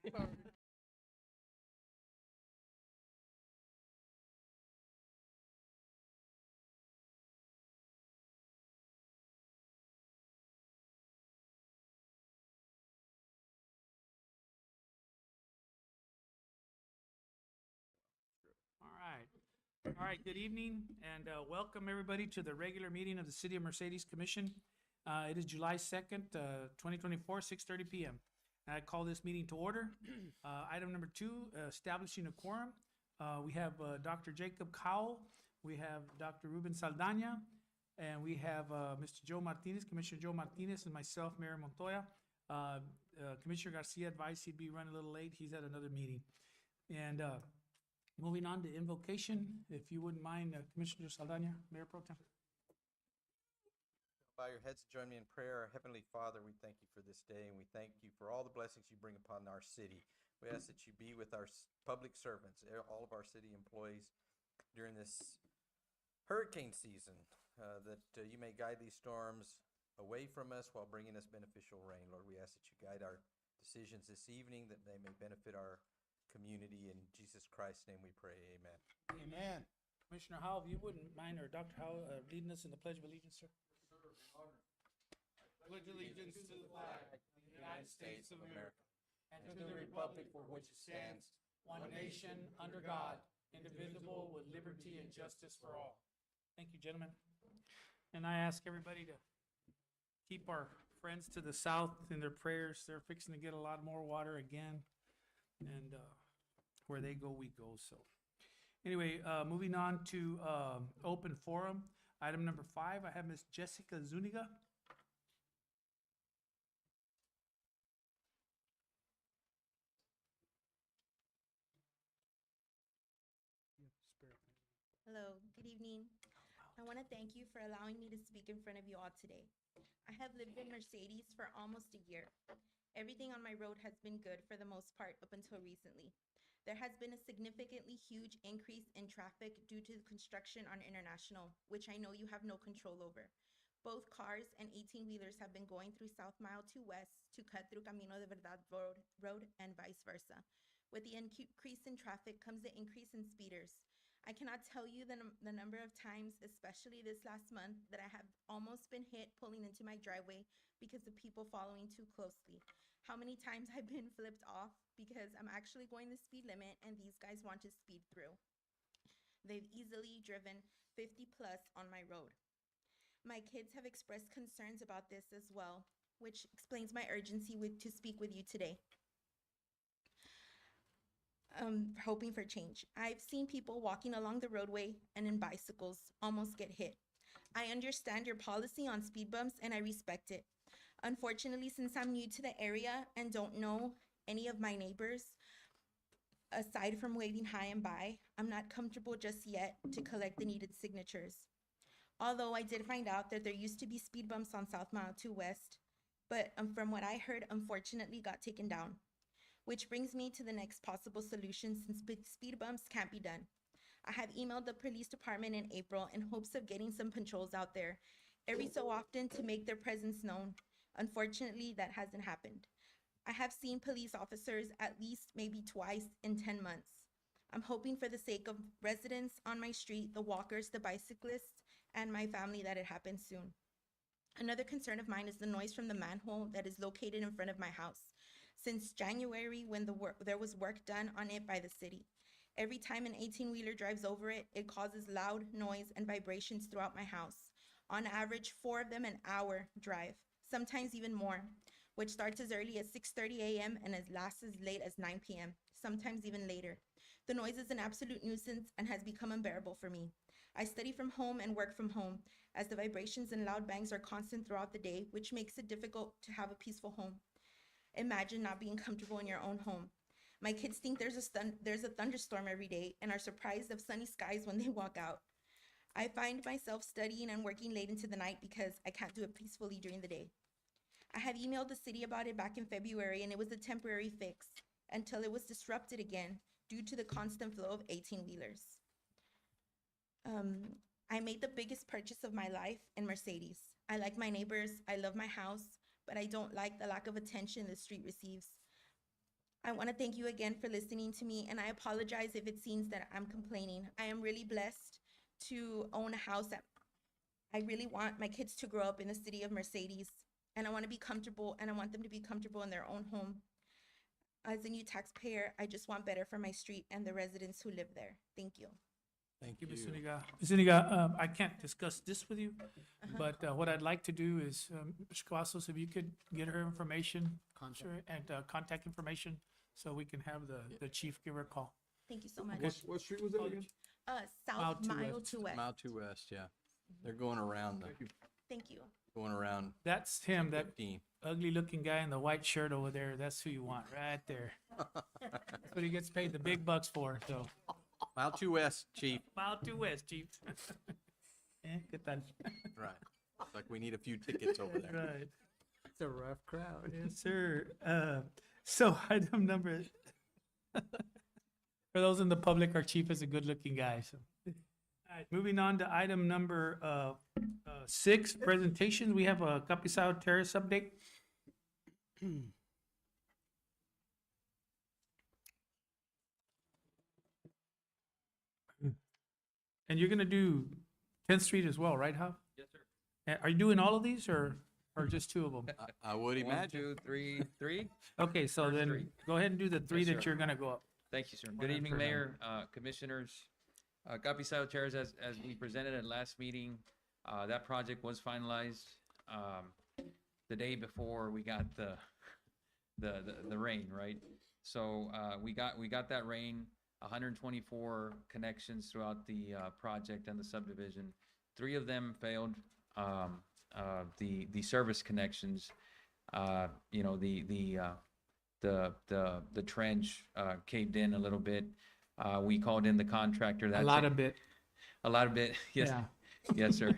All right, good evening and welcome everybody to the regular meeting of the City of Mercedes Commission. It is July 2nd, 2024, 6:30 p.m. I call this meeting to order. Item number 2, establishing a quorum. We have Dr. Jacob Cowell, we have Dr. Ruben Saldana, and we have Mr. Joe Martinez, Commissioner Joe Martinez, and myself, Mayor Montoya. Commissioner Garcia advised he'd be running a little late. He's at another meeting. And moving on to invocation, if you wouldn't mind, Commissioner Saldana, Mayor Pro Tem. Bow your heads and join me in prayer. Our Heavenly Father, we thank you for this day, and we thank you for all the blessings you bring upon our city. We ask that you be with our public servants, all of our city employees during this hurricane season, that you may guide these storms away from us while bringing us beneficial rain. Lord, we ask that you guide our decisions this evening, that they may benefit our community. In Jesus Christ's name we pray, amen. Amen. Commissioner Howell, if you wouldn't mind, or Dr. Howell, leading us in the Pledge of Allegiance, sir. Pledge allegiance to the flag of the United States of America and to the republic for which it stands, one nation, under God, indivisible, with liberty and justice for all. Thank you, gentlemen. And I ask everybody to keep our friends to the south in their prayers. They're fixing to get a lot more water again. And where they go, we go. So anyway, moving on to open forum. Item number 5, I have Ms. Jessica Zuniga. Hello, good evening. I want to thank you for allowing me to speak in front of you all today. I have lived in Mercedes for almost a year. Everything on my road has been good for the most part up until recently. There has been a significantly huge increase in traffic due to the construction on International, which I know you have no control over. Both cars and 18-wheelers have been going through South Mile 2 West to cut through Camino de Verdad road and vice versa. With the increase in traffic comes the increase in speeders. I cannot tell you the number of times, especially this last month, that I have almost been hit pulling into my driveway because of people following too closely. How many times I've been flipped off because I'm actually going the speed limit and these guys want to speed through. They've easily driven 50 plus on my road. My kids have expressed concerns about this as well, which explains my urgency to speak with you today. Hoping for change. I've seen people walking along the roadway and in bicycles almost get hit. I understand your policy on speed bumps and I respect it. Unfortunately, since I'm new to the area and don't know any of my neighbors, aside from waving hi and bye, I'm not comfortable just yet to collect the needed signatures. Although I did find out that there used to be speed bumps on South Mile 2 West, but from what I heard, unfortunately got taken down. Which brings me to the next possible solution since speed bumps can't be done. I have emailed the police department in April in hopes of getting some patrols out there every so often to make their presence known. Unfortunately, that hasn't happened. I have seen police officers at least maybe twice in 10 months. I'm hoping for the sake of residents on my street, the walkers, the bicyclists, and my family that it happens soon. Another concern of mine is the noise from the manhole that is located in front of my house. Since January, when there was work done on it by the city. Every time an 18-wheeler drives over it, it causes loud noise and vibrations throughout my house. On average, 4 of them an hour drive, sometimes even more, which starts as early as 6:30 a.m. and lasts as late as 9 p.m., sometimes even later. The noise is an absolute nuisance and has become unbearable for me. I study from home and work from home, as the vibrations and loud bangs are constant throughout the day, which makes it difficult to have a peaceful home. Imagine not being comfortable in your own home. My kids think there's a thunderstorm every day and are surprised of sunny skies when they walk out. I find myself studying and working late into the night because I can't do it peacefully during the day. I had emailed the city about it back in February and it was a temporary fix until it was disrupted again due to the constant flow of 18-wheelers. I made the biggest purchase of my life in Mercedes. I like my neighbors, I love my house, but I don't like the lack of attention the street receives. I want to thank you again for listening to me, and I apologize if it seems that I'm complaining. I am really blessed to own a house that I really want my kids to grow up in the city of Mercedes, and I want to be comfortable, and I want them to be comfortable in their own home. As a new taxpayer, I just want better for my street and the residents who live there. Thank you. Thank Thank you, Ms. you. Zuniga. Ms. Zuniga, I can't discuss this with you, but what I'd like to do is, Mr. Cavazos, if you could get her information sure, and contact information, so we can have the chief give her a call. Thank you so much. What street was that again? South to Mile West. to West. Mile 2 West, yeah. They're going around, Thank you. going around That's him, that 15. ugly-looking guy in the white shirt over there. That's who you want, right there. That's what he gets paid the big bucks for, so. Mile 2 West, chief. Mile 2 West, chief. ¿Qué tal? Right. It's like we need a few tickets over there. Right. It's a rough crowd. Yes, sir. So item number, for those in the public, our chief is a good-looking guy, so. All right, moving on to item number 6, presentation. We have a Capisao Terrace update. And you're gonna do 10th Street as well, right, Hal? Yes, sir. Are you doing all of these or just 2 of them? I would 1, imagine. 2, 3, 3. Okay, so First then three. go ahead and do the 3 Yes, that sir. you're gonna go up. Thank you, sir. One Good evening, after Mayor, Commissioners. Capisao Terrace, as we presented at last meeting, that project was finalized the day before we got the rain, right? So we got that rain, 124 connections throughout the project and the subdivision. 3 of them failed. The service connections, you know, the trench caved in a little bit. We called in the contractor. A lot of it. A lot of it. Yes, Yeah. yes, sir.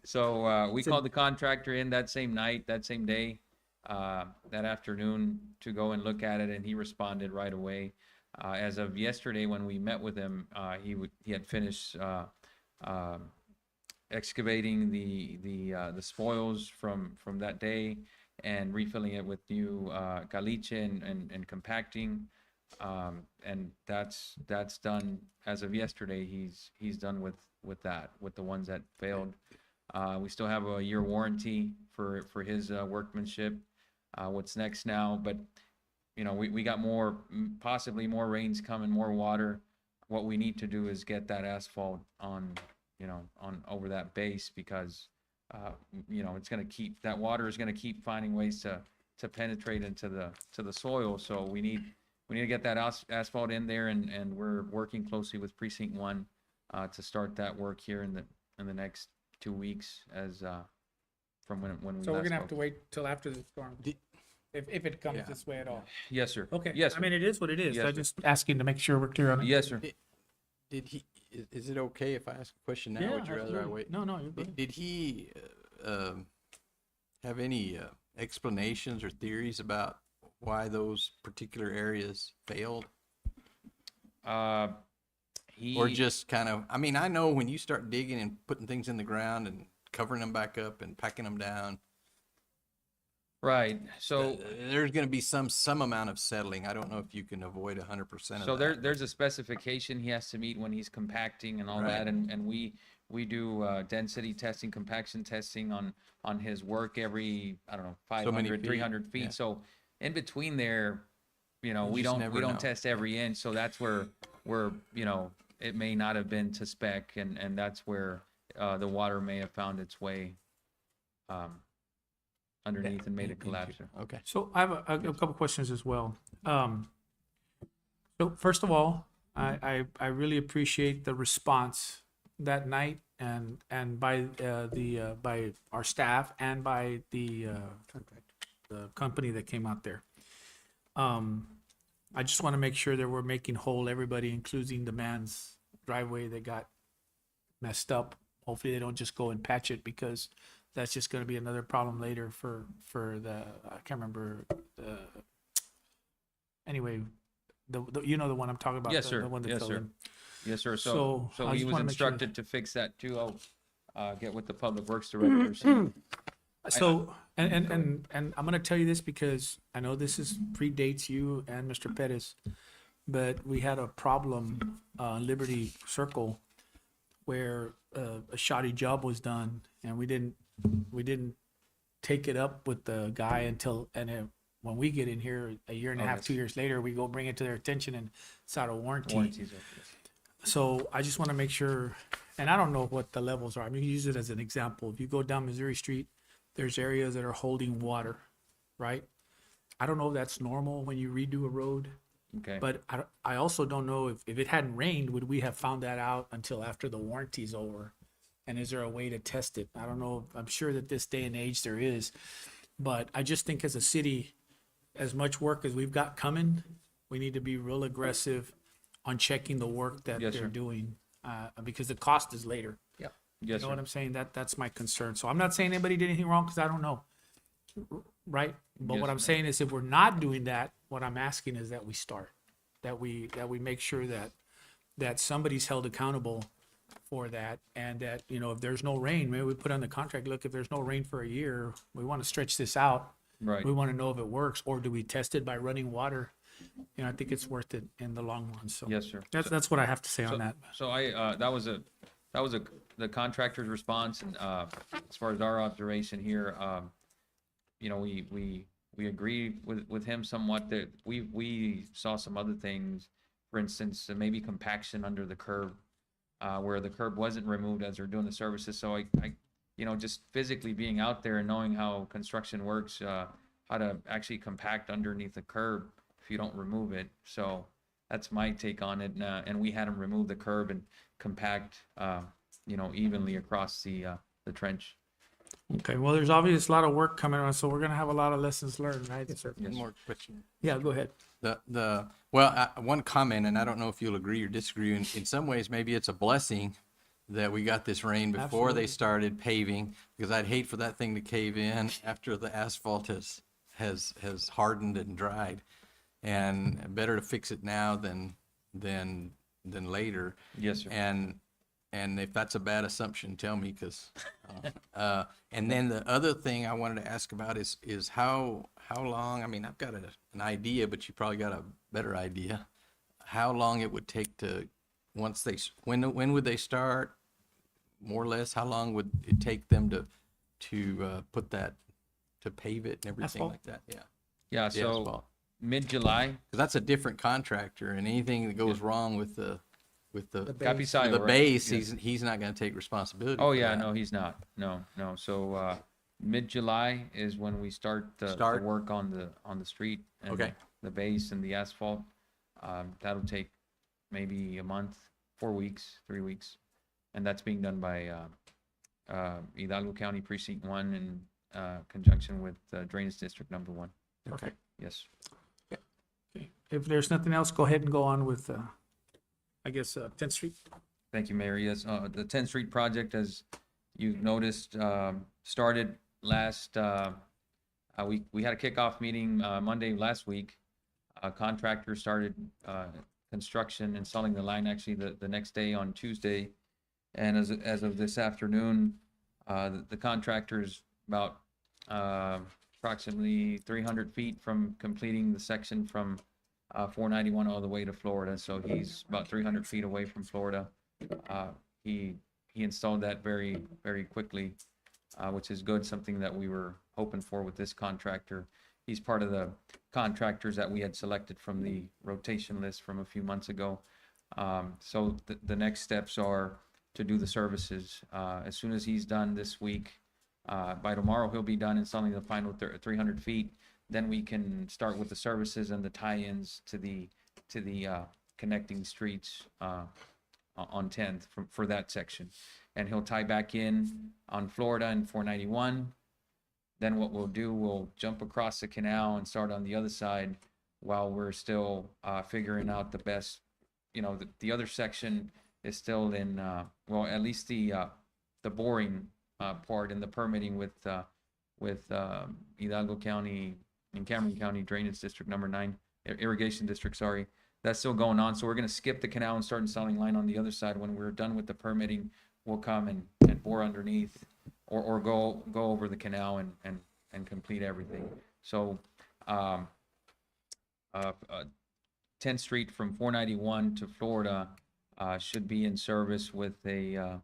So we called the contractor in that same night, that same day, that afternoon to go and look at it, and he responded right away. As of yesterday, when we met with him, he had finished excavating the spoils from that day and refilling it with new caliche and compacting. And that's done as of yesterday. He's done with that, with the ones that failed. We still have a year warranty for his workmanship. What's next now? But you know, we got possibly more rains coming, more water. What we need to do is get that asphalt on over that base, because you know, it's going to keep, that water is going to keep finding ways to penetrate into the soil. So we need to get that asphalt in there, and we're working closely with Precinct 1 to start that work here in the next 2 weeks, as from when we So we're last gonna have to spoke. wait till after the storm, if it comes Yeah. this way at all. Yes, sir. Okay. Yes, I sir. mean, it is what it is. Yes, I'm sir. just asking to make sure we're clear on it. Yes, sir. Did he, is it okay if I ask a question now? Yeah, Would you rather I absolutely. wait? No, you're good. Did he have any explanations or theories about why those particular areas failed? He Or just kind of, I mean, I know when you start digging and putting things in the ground and covering them back up and packing them down, right. So there's going to be some amount of settling. I don't know if you can avoid 100% of So that. there's a specification he has to meet when he's compacting and all Right. that, and we do density testing, compaction testing on his work every, I don't know, 500, feet, 300 feet. yeah. So in between there, you know, You we just don't never know. test every inch. So that's where you know, it may not have been to spec, and that's where the water may have found its way underneath and made it collapse. Okay. So I have a couple questions as well. So first of all, I really appreciate the response that night and by by our staff and by the company that came out there. I just want to make sure that we're making whole everybody, including the man's driveway that got messed up. Hopefully they don't just go and patch it, because that's just going to be another problem later for the, I can't remember the, anyway, the you know the one I'm talking about. Yes, the, sir. The one that Yes, fell sir. in. Yes, sir. So, So I he just was wanna make sure instructed to fix that too. I'll get with the public works directors So, and I'm gonna tell you this because I know this is predates you and Mr. Pettis, but we had a problem, Liberty Circle where, a shoddy job was done and we didn't take it up with the guy until, when we get in here a year and a Oh, half, yes. 2 years later, we go bring it to their attention and it's out of warranty. Warranties are- So I just want to make sure, and I don't know what the levels are. I mean, use it as an example. If you go down Missouri Street, there's areas that are holding water, right? I don't know if that's normal when you redo a road, Okay. but I also don't know if it hadn't rained, would we have found that out until after the warranty's over? And is there a way to test it? I don't know. I'm sure that this day and age there is, but I just think as a city, as much work as we've got coming, we need to be real aggressive on checking the work that Yes, they're sir. doing, because the cost is later. You Yes, know sir. what I'm saying? That's my concern. So I'm not saying anybody did anything wrong because I don't know. Right? But Yes, what I'm ma'am. saying is if we're not doing that, what I'm asking is that we start, that we make sure that somebody's held accountable for that, and that, you know, if there's no rain, maybe we put on the contract, look, if there's no rain for a year, we want to stretch this out. Right. We want to know if it works, or do we test it by running water? You know, I think it's worth it in the long run. So Yes, sir. that's what I have to say So- on that. So that was the contractor's response, and as far as our observation here, you know, we agree with him somewhat that we saw some other things, for instance, maybe compaction under the curb, where the curb wasn't removed as they're doing the services. So I you know, just physically being out there and knowing how construction works, how to actually compact underneath the curb if you don't remove it. So that's my take on it. And we had them remove the curb and compact, you know, evenly across the trench. Okay, well, there's obviously a lot of work coming on, so we're gonna have a lot of lessons learned, right? Sir? Yes, One more question. Yeah, go ahead. One comment, and I don't know if you'll agree or disagree. In some ways, maybe it's a blessing that we got this rain before Absolutely. they started paving, because I'd hate for that thing to cave in after the asphalt has hardened and dried. And better to fix it now than later. Yes, sir. And if that's a bad assumption, tell me, because, and then the other thing I wanted to ask about is how long, I mean, I've got an idea, but you probably got a better idea, how long it would take to, once they, when would they start, more or less, how long would it take them to put that, to pave it and everything Asphalt? like that? Yeah. Yeah, the so asphalt. mid-July, Because that's a different contractor, and anything that goes wrong with the Capisayo, the right? base, Yes. he's not gonna take responsibility. Oh, for yeah, that. no, he's not. No. So, mid-July is when we start the Start? work on the street and Okay. the base and the asphalt. That'll take maybe a month, 4 weeks, 3 weeks. And that's being done by, Hidalgo County Precinct 1 in, conjunction with Drainage District Number 1. Okay. Yes. Okay. If there's nothing else, go ahead and go on with, I guess, 10th Street. Thank you, Mayor. Yes, the 10th Street project, as you've noticed, started last, we had a kickoff meeting Monday last week. Contractor started construction, installing the line actually the next day on Tuesday. And as of this afternoon, the contractor's about approximately 300 feet from completing the section from 491 all the way to Florida. So he's about 300 feet away from Florida. He installed that very, very quickly, which is good, something that we were hoping for with this contractor. He's part of the contractors that we had selected from the rotation list from a few months ago. So the next steps are to do the services. As soon as he's done this week, by tomorrow, he'll be done installing the final 300 feet. Then we can start with the services and the tie-ins to the connecting streets on 10th for that section. And he'll tie back in on Florida and 491. Then what we'll do, we'll jump across the canal and start on the other side while we're still figuring out the best, you know, the other section is still in, well, at least the boring part and the permitting with Hidalgo County and Cameron County Drainage District Number 9, Irrigation District, sorry. That's still going on. So we're going to skip the canal and start installing line on the other side. When we're done with the permitting, we'll come and bore underneath or go over the canal and complete everything. So, 10th Street from 491 to Florida should be in service with a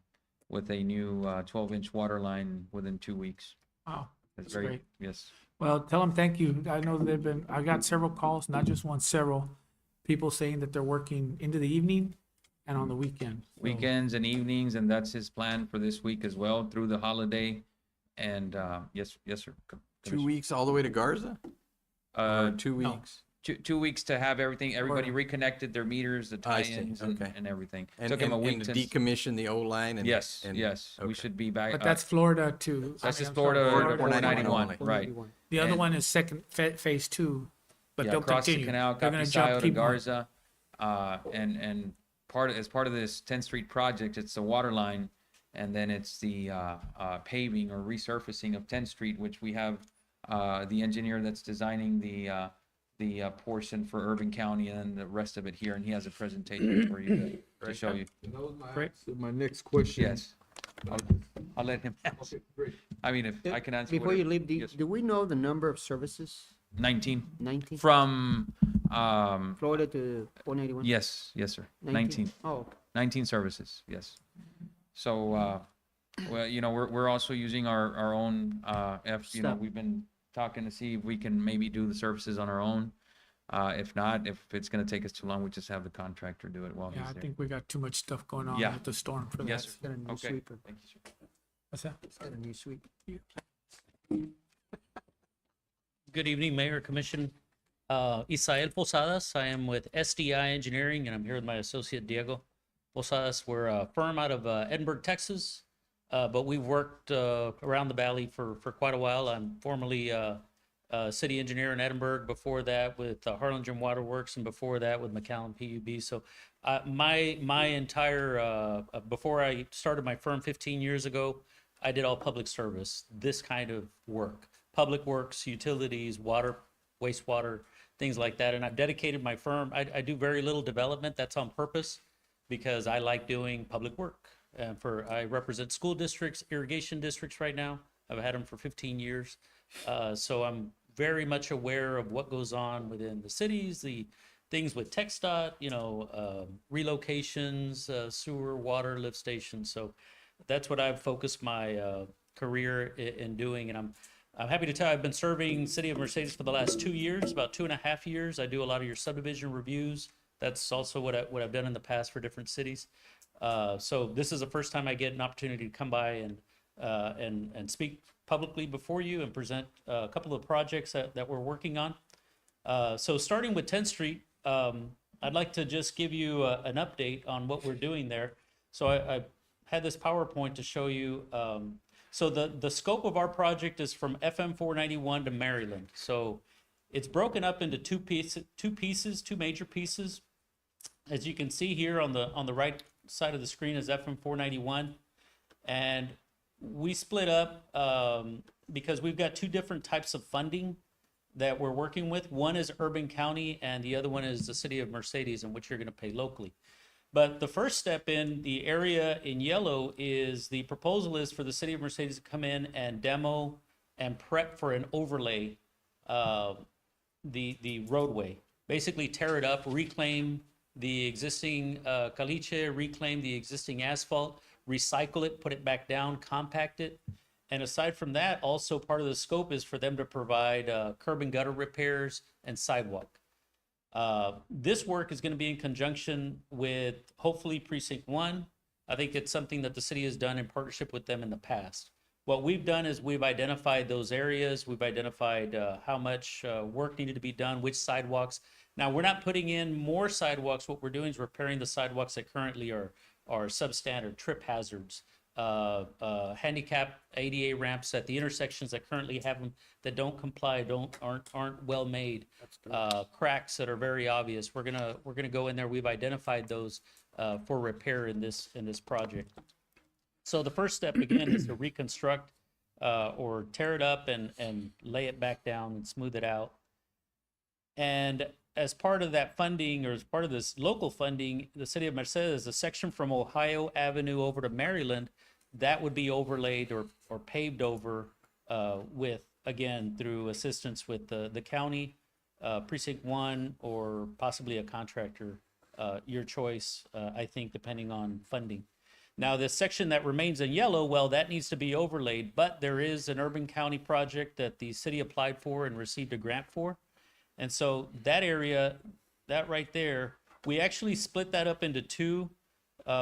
new 12-inch water line within 2 weeks. Wow, That's that's great. Yes. Well, tell them thank you. I know I got several calls, not just one, several people saying that they're working into the evening and on the weekend. So, Weekends and evenings, and that's his plan for this week as well through the holiday. And yes, sir. 2 weeks all the way to Garza? Or 2 no. weeks? 2 weeks to have everybody Or- reconnected, their meters, the I see, tie-ins, okay. and everything. And, Took him a and week to since. decommission the old line? And, Yes, and- yes, we okay. should be back. But that's Florida too. That's just I'm sorry, Florida, 491 491, right. The other and- one is second phase two, but Yeah, they'll across the continue. canal, They're gonna Capisayo to keep going. Garza. And as part of this 10th Street project, it's the water line, and then it's the paving or resurfacing of 10th Street, which we have the engineer that's designing the portion for Urban County and the rest of it here, and he has a presentation for you to show you. That was my Great. answer. My next question. Yes. I'll let him answer. Okay, great. I mean, if I can answer. Before you whatever- leave, yes. do we know the number of services? 19 19? from, Florida to 491? yes, sir. 19. Oh, 19 services, yes. So, well, we're also using our own, Staff. we've been talking to see if we can maybe do the services on our own. If not, if it's gonna take us too long, we just have the contractor do it while Yeah, I he's there. think we got too much stuff going on Yeah. with the storm for that. Yes, sir. got a new Okay. sweeper. Thank you, sir. What's that? It's got a new sweeper. Good evening, Mayor, Commission. Isael Posadas. I am with SDI Engineering, and I'm here with my associate Diego Posadas. We're a firm out of Edinburgh, Texas, but we've worked around the valley for quite a while. I'm formerly a city engineer in Edinburgh. Before that, with Harlingen Waterworks, and before that, with McAllen PUB. So, my entire before I started my firm 15 years ago, I did all public service. This kind of work. Public works, utilities, water, wastewater, things like that. And I've dedicated my firm. I do very little development. That's on purpose because I like doing public work. I represent school districts, irrigation districts right now. I've had them for 15 years. So I'm very much aware of what goes on within the cities, the things with TxDOT, relocations, sewer, water, lift stations. So that's what I've focused my career in doing. And I'm happy to tell you, I've been serving City of Mercedes for the last 2 years, about 2.5 years. I do a lot of your subdivision reviews. That's also what I've done in the past for different cities. So this is the first time I get an opportunity to come by and speak publicly before you and present a couple of projects that we're working on. So starting with 10th Street, I'd like to just give you an update on what we're doing there. So I had this PowerPoint to show you. So the scope of our project is from FM 491 to Maryland. So it's broken up into two major pieces. As you can see here on the right side of the screen is FM 491. And we split up because we've got two different types of funding that we're working with. One is Urban County and the other one is the City of Mercedes, in which you're going to pay locally. But the first step in the area in yellow is the proposal is for the City of Mercedes to come in and demo and prep for an overlay the roadway. Basically tear it up, reclaim the existing caliche, reclaim the existing asphalt, recycle it, put it back down, compact it. And aside from that, also part of the scope is for them to provide curb and gutter repairs and sidewalk. This work is going to be in conjunction with hopefully Precinct 1. I think it's something that the city has done in partnership with them in the past. What we've done is we've identified those areas. We've identified how much work needed to be done, which sidewalks. Now, we're not putting in more sidewalks. What we're doing is repairing the sidewalks that currently are substandard, trip hazards, handicap ADA ramps at the intersections that currently have them that don't comply, aren't well made, cracks that are very obvious. We're gonna go in there. We've identified those for repair in this project. So the first step again is to reconstruct or tear it up and lay it back down and smooth it out. And as part of that funding, or as part of this local funding, the City of Mercedes, a section from Ohio Avenue over to Maryland, that would be overlaid or paved over with, again, through assistance with the county, precinct 1, or possibly a contractor, your choice, I think, depending on funding. Now, the section that remains in yellow, well, that needs to be overlaid, but there is an urban county project that the city applied for and received a grant for. And so that area, that right there, we actually split that up into two,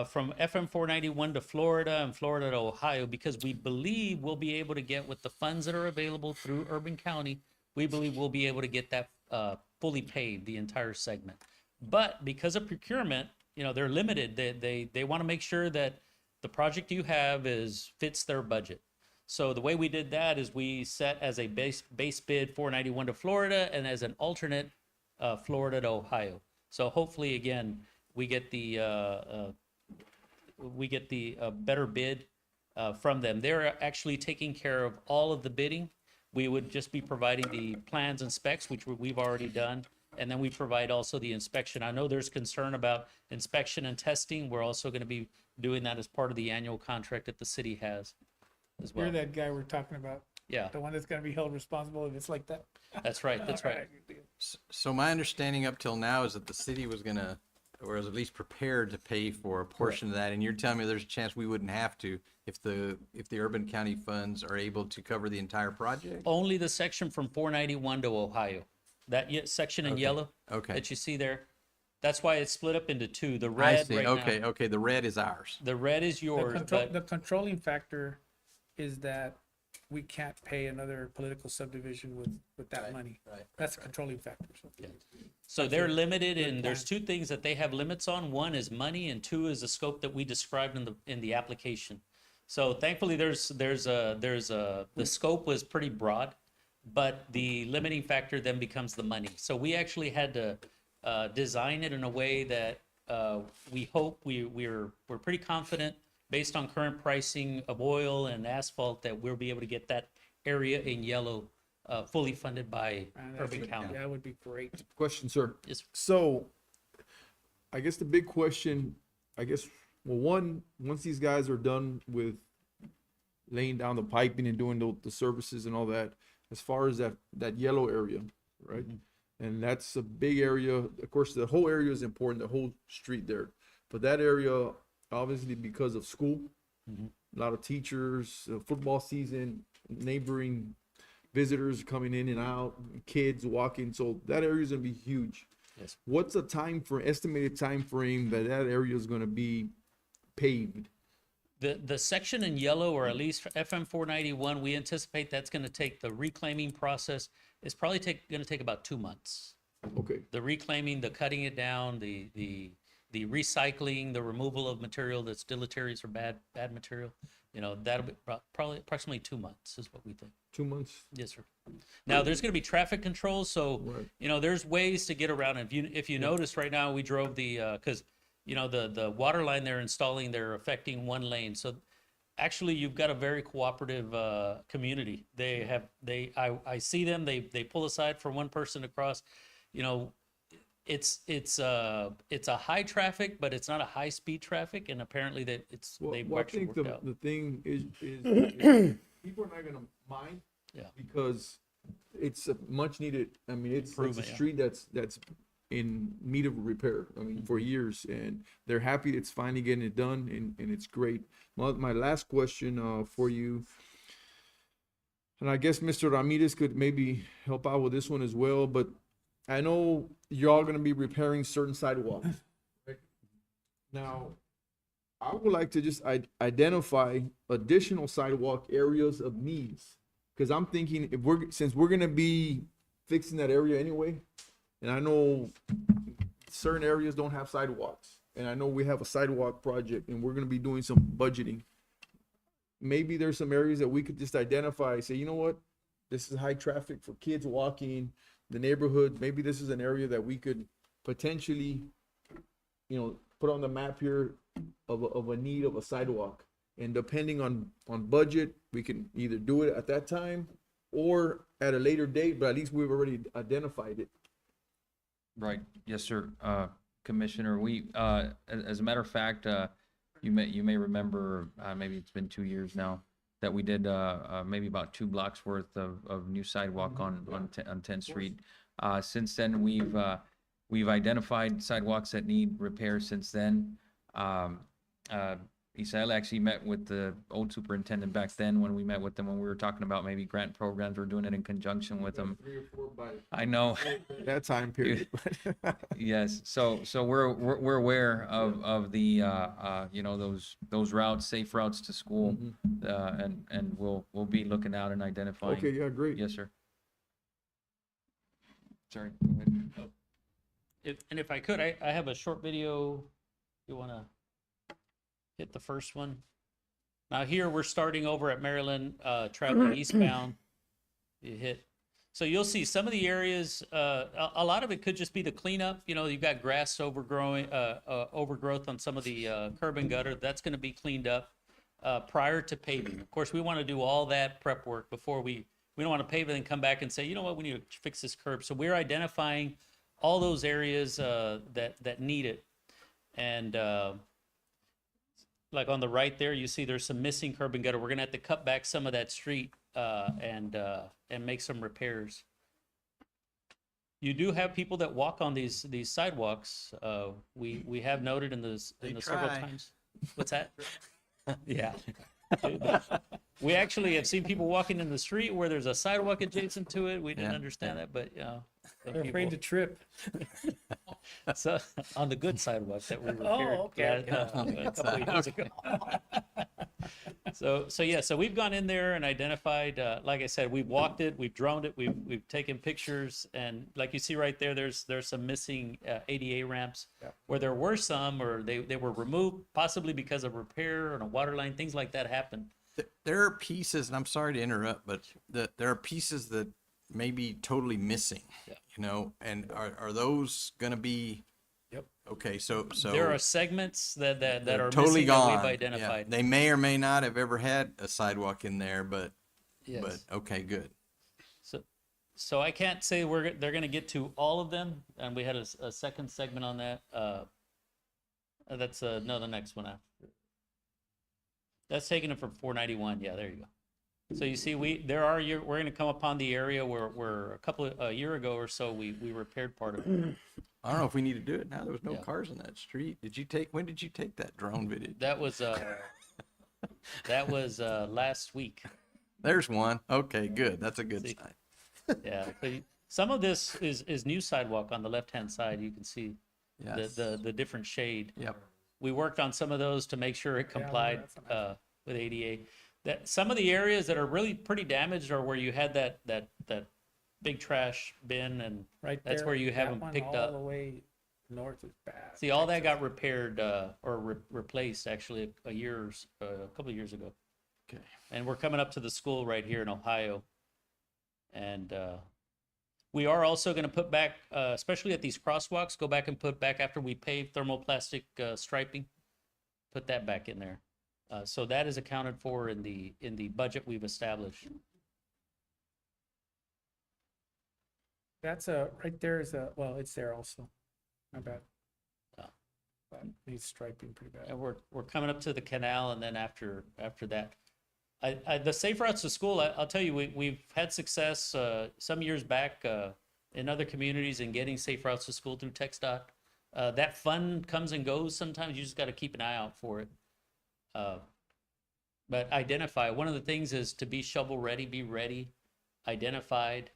from FM 491 to Florida and Florida to Ohio, because we believe we'll be able to get, with the funds that are available through urban county, we believe we'll be able to get that fully paved, the entire segment. But because of procurement, they're limited. They want to make sure that the project you have fits their budget. So the way we did that is we set as a base bid 491 to Florida, and as an alternate Florida to Ohio. So hopefully, again, we get the better bid from them. They're actually taking care of all of the bidding. We would just be providing the plans and specs, which we've already done. And then we provide also the inspection. I know there's concern about inspection and testing. We're also going to be doing that as part of the annual contract that the city has as well. You're that guy we're talking about, Yeah, the one that's gonna be held responsible if it's like that. that's right. That's right. So my understanding up till now is that the city was gonna, or was at least prepared to pay for a portion of that, and you're telling me there's a chance we wouldn't have to if the urban county funds are able to cover the entire project? Only the section from 491 to Ohio. That section in yellow Okay. that you see there. That's why it's split up into two. The I red see. right Okay, now. okay, the red is ours. The red is yours, but The controlling factor is that we can't pay another political subdivision with that money. right, That's a controlling factor. so they're limited, good and there's plan. two things that they have limits on. One is money, and two is the scope that we described in the application. So thankfully, the scope was pretty broad, but the limiting factor then becomes the money. So we actually had to design it in a way that we hope we're pretty confident, based on current pricing of oil and asphalt, that we'll be able to get that area in yellow fully funded by Urban County. That would be great. Question, sir. Yes. So, I guess the big question, once these guys are done with laying down the piping and doing the services and all that, as far as that yellow area, right? And that's a big area. Of course, the whole area is important, the whole street there. But that area, obviously, because of school, a lot of teachers, football season, neighboring visitors coming in and out, kids walking. So that area is gonna be huge. Yes. What's the estimated time frame that area is gonna be paved? The section in yellow, or at least for FM 491, we anticipate that's going to take the reclaiming process. It's probably going to take about 2 months. Okay, The reclaiming, the cutting it down, the recycling, the removal of material that's deleterious or bad material. That'll be probably approximately 2 months is what we think. 2 months. Yes, sir. Now, there's going to be traffic controls, so Right. there's ways to get around it. If you notice right now, we drove because the water line they're installing, they're affecting one lane. So actually, you've got a very cooperative community. I see them. They pull aside for one person to cross. It's a high traffic, but it's not a high speed traffic, and apparently they've I actually think worked out. the thing is people are not gonna mind. Yeah. Because it's a much needed, it's a Improvement, yeah. street that's in need of repair, for years, and they're happy it's finally getting it done, and it's great. My last question, for you, and I guess Mr. Ramirez could maybe help out with this one as well, but I know you're all gonna be repairing certain sidewalks. Right? Now, I would like to just identify additional sidewalk areas of needs. Cause I'm thinking since we're gonna be fixing that area anyway, and I know certain areas don't have sidewalks, and I know we have a sidewalk project and we're gonna be doing some budgeting. Maybe there's some areas that we could just identify, say, you know what? This is high traffic for kids walking, the neighborhood. Maybe this is an area that we could potentially, put on the map here of a need of a sidewalk. And depending on budget, we can either do it at that time or at a later date, but at least we've already identified it. Right, yes, sir, Commissioner, we, as a matter of fact, you may remember, maybe it's been 2 years now, that we did maybe about 2 blocks worth of new sidewalk on 10th Street. Since then, we've identified sidewalks that need repair since then. Isael actually met with the old superintendent back then when we met with them, when we were talking about maybe grant programs. We're doing it in conjunction with them. 3 or 4 by I know. that time period. Yes, so we're aware of the you know, those routes, safe routes to school, and we'll be looking out and identifying. Okay, yeah, great. Yes, sir. Sorry. Go ahead. If I could, I have a short video. You want to hit the first one? Now here we're starting over at Maryland, traveling eastbound. You hit. So you'll see some of the areas, a lot of it could just be the cleanup. You know, you've got grass overgrowth on some of the curb and gutter. That's going to be cleaned up prior to paving. Of course, we want to do all that prep work before we don't want to pave it and come back and say, you know what, we need to fix this curb. So we're identifying all those areas that need it. And like on the right there, you see there's some missing curb and gutter. We're gonna have to cut back some of that street and make some repairs. You do have people that walk on these sidewalks. We have noted in the several try. times. What's that? Yeah. We actually have seen people walking in the street where there's a sidewalk adjacent to it. We didn't Yeah, understand that, but you know, some They're afraid to people- trip. So on the good sidewalk that we repaired okay, a couple of years ago. So yeah, so we've gone in there and identified, like I said, we've walked it, we've droned it, we've taken pictures, and like you see right there, there's some missing ADA ramps where there were some, or they were removed possibly because of repair on a water line, things like that happen. There are pieces, and I'm sorry to interrupt, but there are pieces that may be totally missing. Yeah. You know, and are those going to be? Yep. Okay, so There are segments that they're are totally missing gone. that we've Yeah. identified. They may or may not have ever had a sidewalk in there, but Yes. okay, good. So I can't say they're going to get to all of them, and we had a second segment on that. That's no, the next one after. That's taking it from 491. Yeah, there you go. So you see, we're going to come upon the area where a year ago or so we repaired part of it. I don't know if we need to do it now. There was no Yeah. cars on that street. When did you take that drone video? That was last week. There's one. Okay, good. That's a good See. sign. Yeah. Some of this is new sidewalk on the left-hand side. You can see Yes. the different shade. Yep. We worked on some of those to make sure it complied that's nice. with ADA. That some of the areas that are really pretty damaged are where you had that big trash bin, and Right that's there, where you have that them one picked all up. the way north is bad. See, all that got repaired or replaced actually a couple of years ago. Okay. And we're coming up to the school right here in Ohio, and we are also going to put back, especially at these crosswalks, go back and put back after we pave thermoplastic striping, put that back in there. So that is accounted for in the budget we've established. That's right there is well, it's there also. My bad. Oh. But needs striping pretty bad. And we're coming up to the canal, and then after that, the safe routes to school. I'll tell you, we've had success some years back in other communities in getting safe routes to school through TxDOT. That fund comes and goes. Sometimes you just got to keep an eye out for it. But identify. One of the things is to be shovel ready, be ready, identified,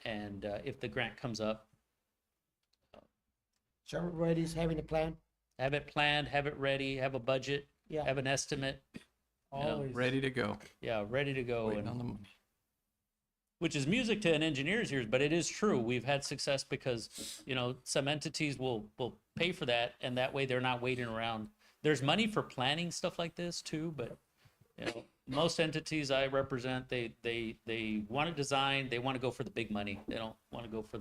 and if the grant comes up, So everybody's having a plan? have it planned, have it ready, have a budget, Yeah. have an estimate. Always. Ready to go. Yeah, ready to go. Waiting And on the money. which is music to an engineer's ears, but it is true. We've had success because, some entities will pay for that, and that way they're not waiting around. There's money for planning stuff like this too, but most entities I represent, they want to design, they want to go for the big money. They don't want to go for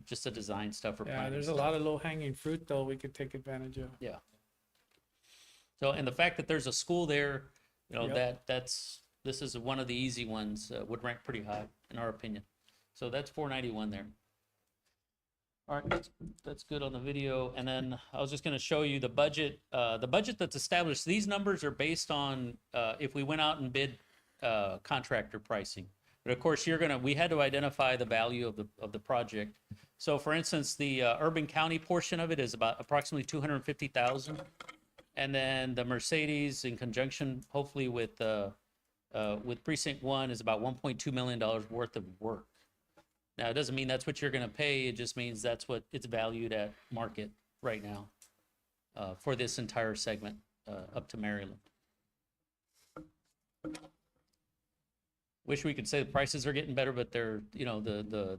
just the design stuff or Yeah, planning. there's a stuff. lot of low hanging fruit though we could take advantage of. Yeah. So, and the fact that there's a school there, Yep. this is one of the easy ones, would rank pretty high in our opinion. So that's 491 there. All right, that's good on the video. And then I was just gonna show you the budget that's established. These numbers are based on, if we went out and bid, contractor pricing. But of course, we had to identify the value of the project. So for instance, the, urban county portion of it is about approximately 250,000. And then the Mercedes in conjunction, hopefully with Precinct 1 is about $1.2 million worth of work. Now, it doesn't mean that's what you're going to pay. It just means that's what it's valued at market right now for this entire segment up to Maryland. Wish we could say the prices are getting better, but they're, the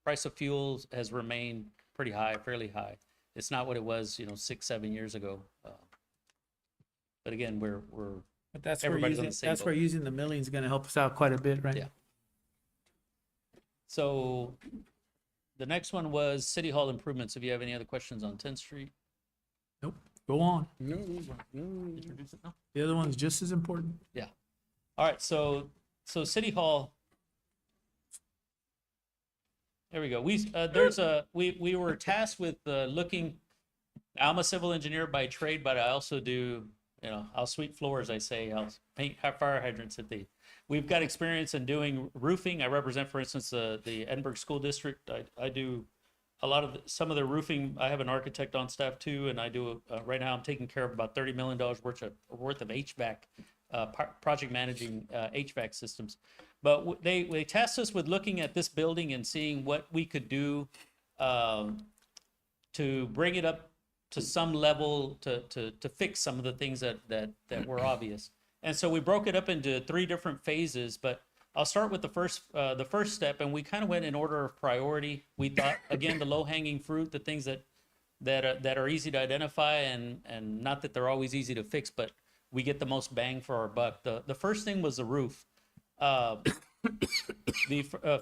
price of fuels has remained pretty high, fairly high. It's not what it was, 6-7 years ago. But again, we're But that's Everybody's on the same boat. using the milling is gonna help us out quite a bit, right? Yeah. So the next one was City Hall improvements. If you have any other questions on 10th Street. Nope, go on. Introduce it now. The other one's just as important. All right, so City Hall. There we go. We were tasked with looking. I'm a civil engineer by trade, but I also do, I'll sweep floors. I say I'll paint fire hydrants at the. We've got experience in doing roofing. I represent, for instance, the Edinburgh School District. I do a lot of some of the roofing. I have an architect on staff too, and I do right now. I'm taking care of about $30 million worth of HVAC. Project managing HVAC systems. But they tasked us with looking at this building and seeing what we could do to bring it up to some level to fix some of the things that were obvious. And so we broke it up into 3 different phases, but I'll start with the first step, and we kind of went in order of priority. We thought, again, the low-hanging fruit, the things that are easy to identify and not that they're always easy to fix, but we get the most bang for our buck. The first thing was the roof. The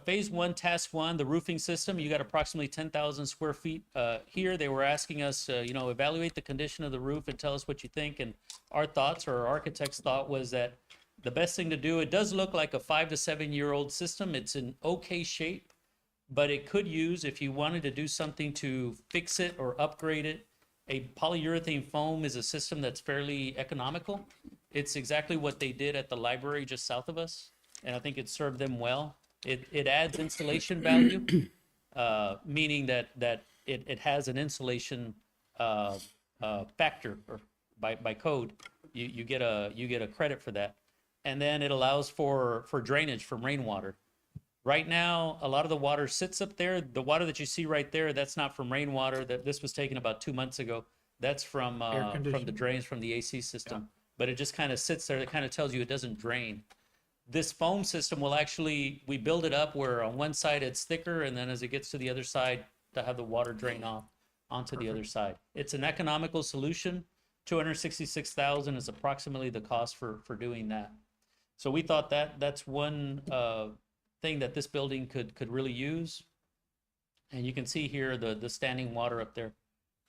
phase 1, task 1, the roofing system, you got approximately 10,000 square feet. Here they were asking us, evaluate the condition of the roof and tell us what you think. And our thoughts, or our architect's thought, was that the best thing to do, it does look like a 5 to 7 year old system. It's in okay shape, but it could use, if you wanted to do something to fix it or upgrade it, a polyurethane foam is a system that's fairly economical. It's exactly what they did at the library just south of us, and I think it served them well. It adds insulation value, meaning that it has an insulation factor, or by code, you get a credit for that, and then it allows for drainage from rainwater. Right now, a lot of the water sits up there. The water that you see right there, that's not from rainwater. This was taken about 2 months ago. That's from the drains from the AC system. But it just kind of sits there. It kind of tells you it doesn't drain. This foam system will actually, we build it up where on one side it's thicker, and then as it gets to the other side, to have the water drain off onto the other side. It's an economical solution. $266,000 is approximately the cost for doing that. So we thought that's one thing that this building could really use. And you can see here the standing water up there.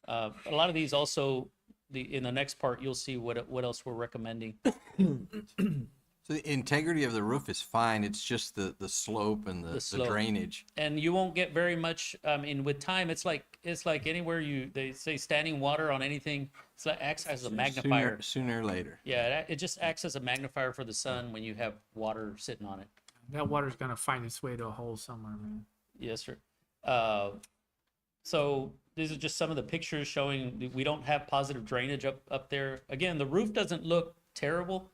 A lot of these also, in the next part, you'll see what else we're recommending. So the integrity of the roof is fine. It's just the slope and the slope. drainage. And you won't get very much. With time, it's like anywhere they say standing water on anything. It's like acts as a magnifier. Sooner or later. Yeah, it just acts as a magnifier for the sun when you have water sitting on it. That water's gonna find its way to a hole somewhere, man. Yes, sir. So these are just some of the pictures showing we don't have positive drainage up there. Again, the roof doesn't look terrible,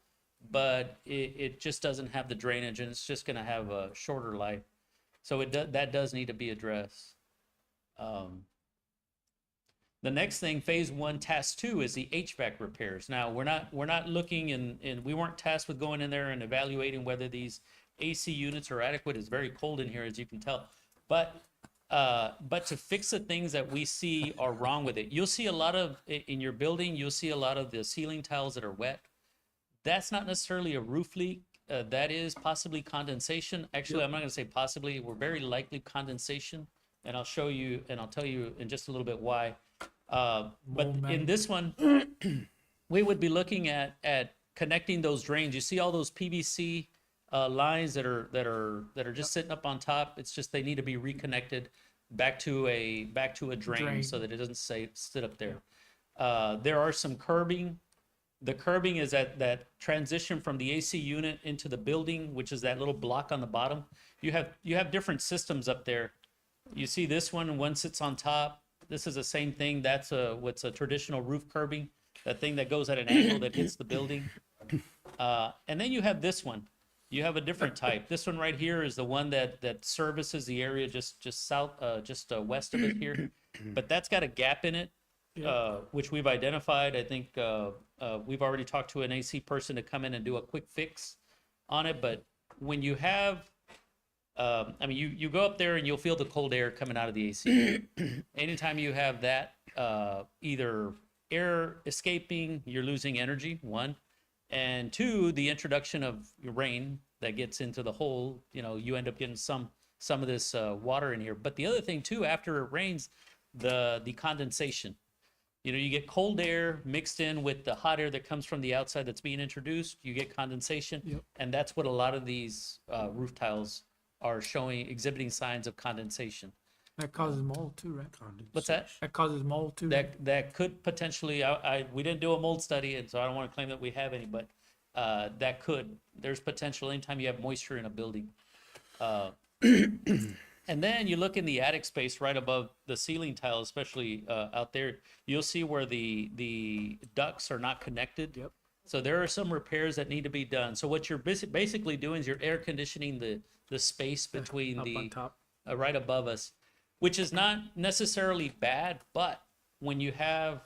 but it just doesn't have the drainage, and it's just going to have a shorter life. So that does need to be addressed. The next thing, phase 1, task 2, is the HVAC repairs. Now we're not looking and we weren't tasked with going in there and evaluating whether these AC units are adequate. It's very cold in here, as you can tell. But to fix the things that we see are wrong with it, you'll see a lot of, in your building, you'll see a lot of the ceiling tiles that are wet. That's not necessarily a roof leak. That is possibly condensation. Actually, I'm not going to say possibly. We're very likely condensation, and I'll show you, and I'll tell you in just a little bit why. But in this one, we would be looking at connecting those drains. You see all those PVC lines that are just sitting up on top. It's just they need to be reconnected. back to a drain so that it doesn't sit up there. There are some curbing. The curbing is that transition from the AC unit into the building, which is that little block on the bottom. You have different systems up there. You see this one sits on top. This is the same thing. That's what's a traditional roof curbing, that thing that goes at an angle that hits the building. And then you have this one. You have a different type. This one right here is the one that services the area just west of it here. But that's got a gap in it, which we've identified. I think we've already talked to an AC person to come in and do a quick fix on it. But when you have, you go up there and you'll feel the cold air coming out of the AC. Anytime you have that, either air escaping, you're losing energy, one. And two, the introduction of rain that gets into the hole, you end up getting some of this water in here. But the other thing too, after it rains, the condensation. You get cold air mixed in with the hot air that comes from the outside that's being introduced. You get condensation, and that's what a lot of these roof tiles are exhibiting signs of condensation. That causes mold too, right? What's that? That causes mold too. That could potentially. We didn't do a mold study, and so I don't want to claim that we have any, but that could. There's potential anytime you have moisture in a building. And then you look in the attic space right above the ceiling tile, especially out there, you'll see where the ducts are not connected. Yep. So there are some repairs that need to be done. So what you're basically doing is you're air conditioning the space between Up on top. right above us, which is not necessarily bad, but when you have,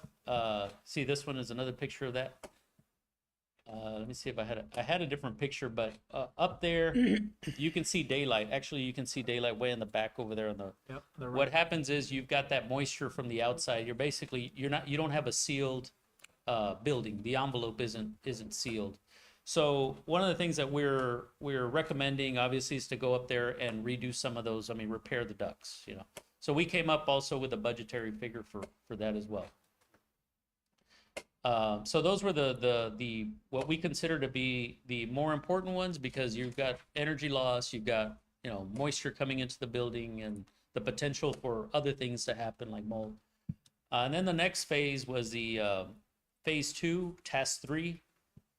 see, this one is another picture of that. Let me see if I had a different picture, but up there you can see daylight. Actually, you can see daylight way in the back over there on the. Yep. What happens is you've got that moisture from the outside. You don't have a sealed building. The envelope isn't sealed. So one of the things that we're recommending obviously is to go up there and redo some of those. Repair the ducts. So we came up also with a budgetary figure for that as well. So those were the what we consider to be the more important ones, because you've got energy loss, you've got moisture coming into the building, and the potential for other things to happen like mold. And then the next phase was the phase 2, task 3,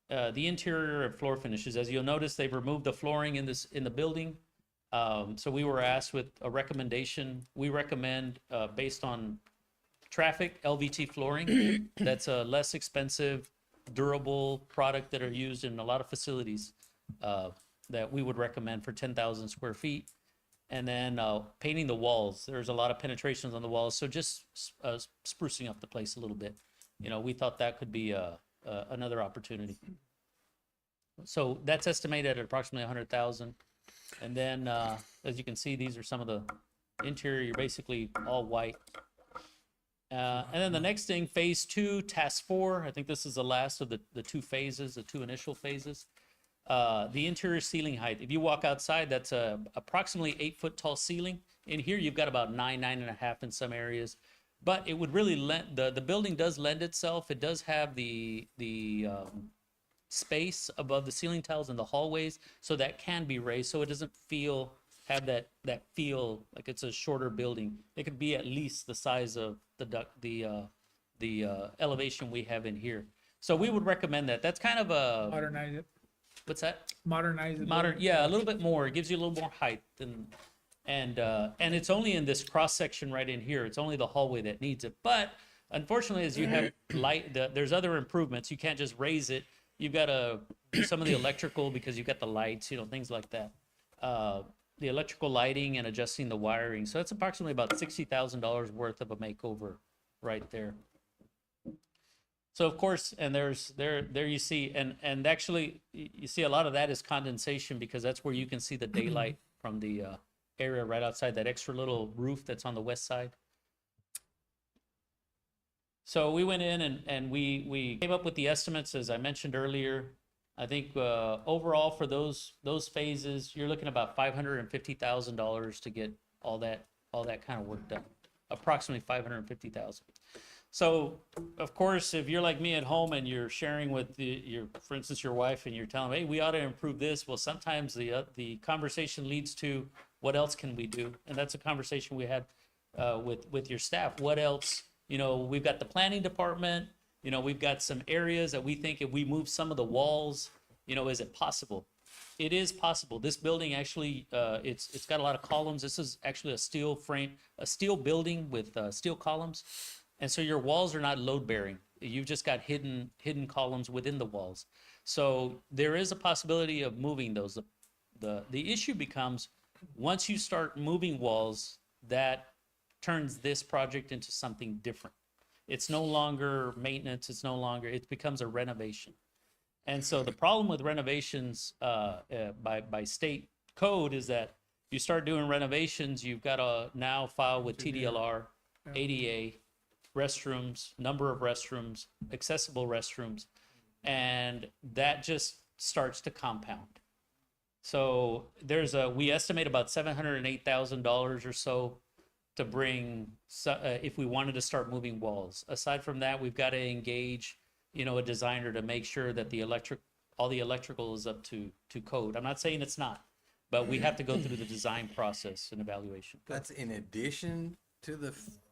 the interior and floor finishes. As you'll notice, they've removed the flooring in the building. So we were asked with a recommendation. We recommend based on traffic, LVT flooring. That's a less expensive, durable product that are used in a lot of facilities that we would recommend for 10,000 square feet. And then painting the walls. There's a lot of penetrations on the walls, so just sprucing up the place a little bit. We thought that could be another opportunity. So that's estimated at approximately 100,000. And then, as you can see, these are some of the interior. You're basically all white. And then the next thing, phase 2, task 4. I think this is the last of the two phases, the two initial phases. The interior ceiling height. If you walk outside, that's approximately 8-foot tall ceiling. In here, you've got about 9.5 in some areas. But it would really the building does lend itself. It does have the space above the ceiling tiles and the hallways, so that can be raised, so it doesn't have that feel like it's a shorter building. It could be at least the size of the elevation we have in here. So we would recommend that. That's kind of a Modernize it. what's that? Modernize it. Yeah, a little bit more. It gives you a little more height and it's only in this cross section right in here. It's only the hallway that needs it. But unfortunately, as you have light, there's other improvements. You can't just raise it. You've got to do some of the electrical because you've got the lights, things like that. The electrical lighting and adjusting the wiring. So it's approximately about $60,000 worth of a makeover right there. So of course, and there you see, and actually you see a lot of that is condensation, because that's where you can see the daylight from the area right outside that extra little roof that's on the west side. So we went in and we came up with the estimates, as I mentioned earlier. I think overall for those phases, you're looking at about $550,000 to get all that kind of work done. Approximately $550,000. So of course, if you're like me at home and you're sharing with for instance, your wife, and you're telling them, hey, we ought to improve this. Well, sometimes the conversation leads to what else can we do, and that's a conversation we had with your staff. What else? You know, we've got the planning department. You know, we've got some areas that we think if we move some of the walls, you know, is it possible? It is possible. This building actually, it's got a lot of columns. This is actually a steel frame, a steel building with steel columns, and so your walls are not load bearing. You've just got hidden columns within the walls. So there is a possibility of moving those. The issue becomes once you start moving walls, that turns this project into something different. It's no longer maintenance. It's no longer. It becomes a renovation. And so the problem with renovations by state code is that you start doing renovations, you've got to now file with TDLR, ADA, restrooms, number of restrooms, accessible restrooms, and that just starts to compound. So we estimate about $708,000 or so to bring, if we wanted to start moving walls. Aside from that, we've got to engage, you know, a designer to make sure that all the electrical is up to code. I'm not saying it's not, but we have to go through the design process and evaluation. That's in addition to the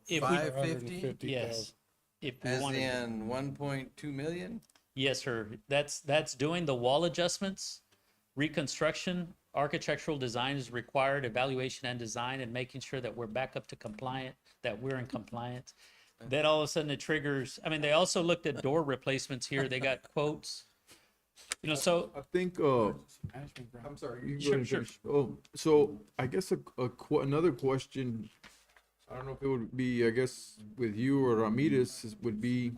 If we- 550? Yes. If we As wanted to. in 1.2 million? Yes, sir. That's doing the wall adjustments, reconstruction, architectural design is required, evaluation and design, and making sure that we're back up to compliant, that we're in compliance. Then all of a sudden it triggers, I mean, they also looked at door replacements here. They got quotes. You know, so I think, I'm sorry, you go Sure, ahead and sure. finish. Oh, so I guess another question, I don't know if it would be, I guess, with you or Ramirez, would be,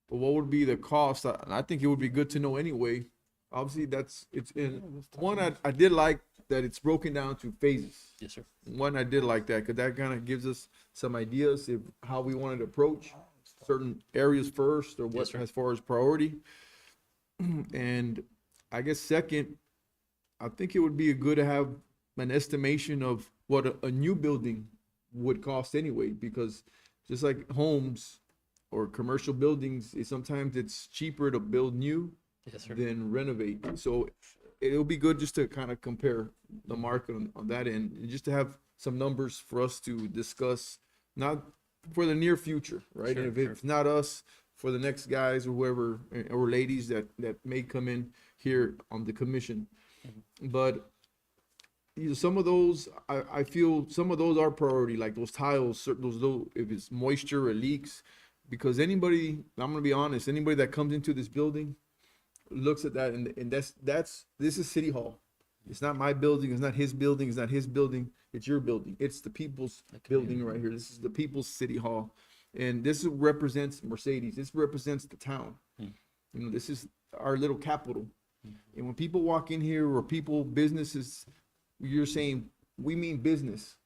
well, what would be the cost? I think it would be good to know anyway. Obviously, it's in, one, I did like that it's broken down to phases. yes, sir. One, I did like that, because that kind of gives us some ideas of how we wanted to approach certain areas first, or Yes, what sir. as far as priority. And I guess second, I think it would be good to have an estimation of what a new building would cost anyway, because just like homes or commercial buildings, sometimes it's cheaper to build new Yes, sir. than renovate. So it'll be good just to kind of compare the market on that end, and just to have some numbers for us to discuss, not for the near future, right? Sure, And if it's not us, for the next guys or whoever, or ladies that may come in here on the commission. But some of those, I feel some of those are priority, like those tiles, those little, if it's moisture or leaks, because anybody, I'm gonna be honest, anybody that comes into this building looks at that, and this is City Hall. It's not my building, it's not his building, it's not his building, it's your building. It's the people's building right here. This is the people's City Hall. And this represents Mercedes. This represents the town. You know, this is our little capital. And when people walk in here, or businesses, you're saying, we mean business.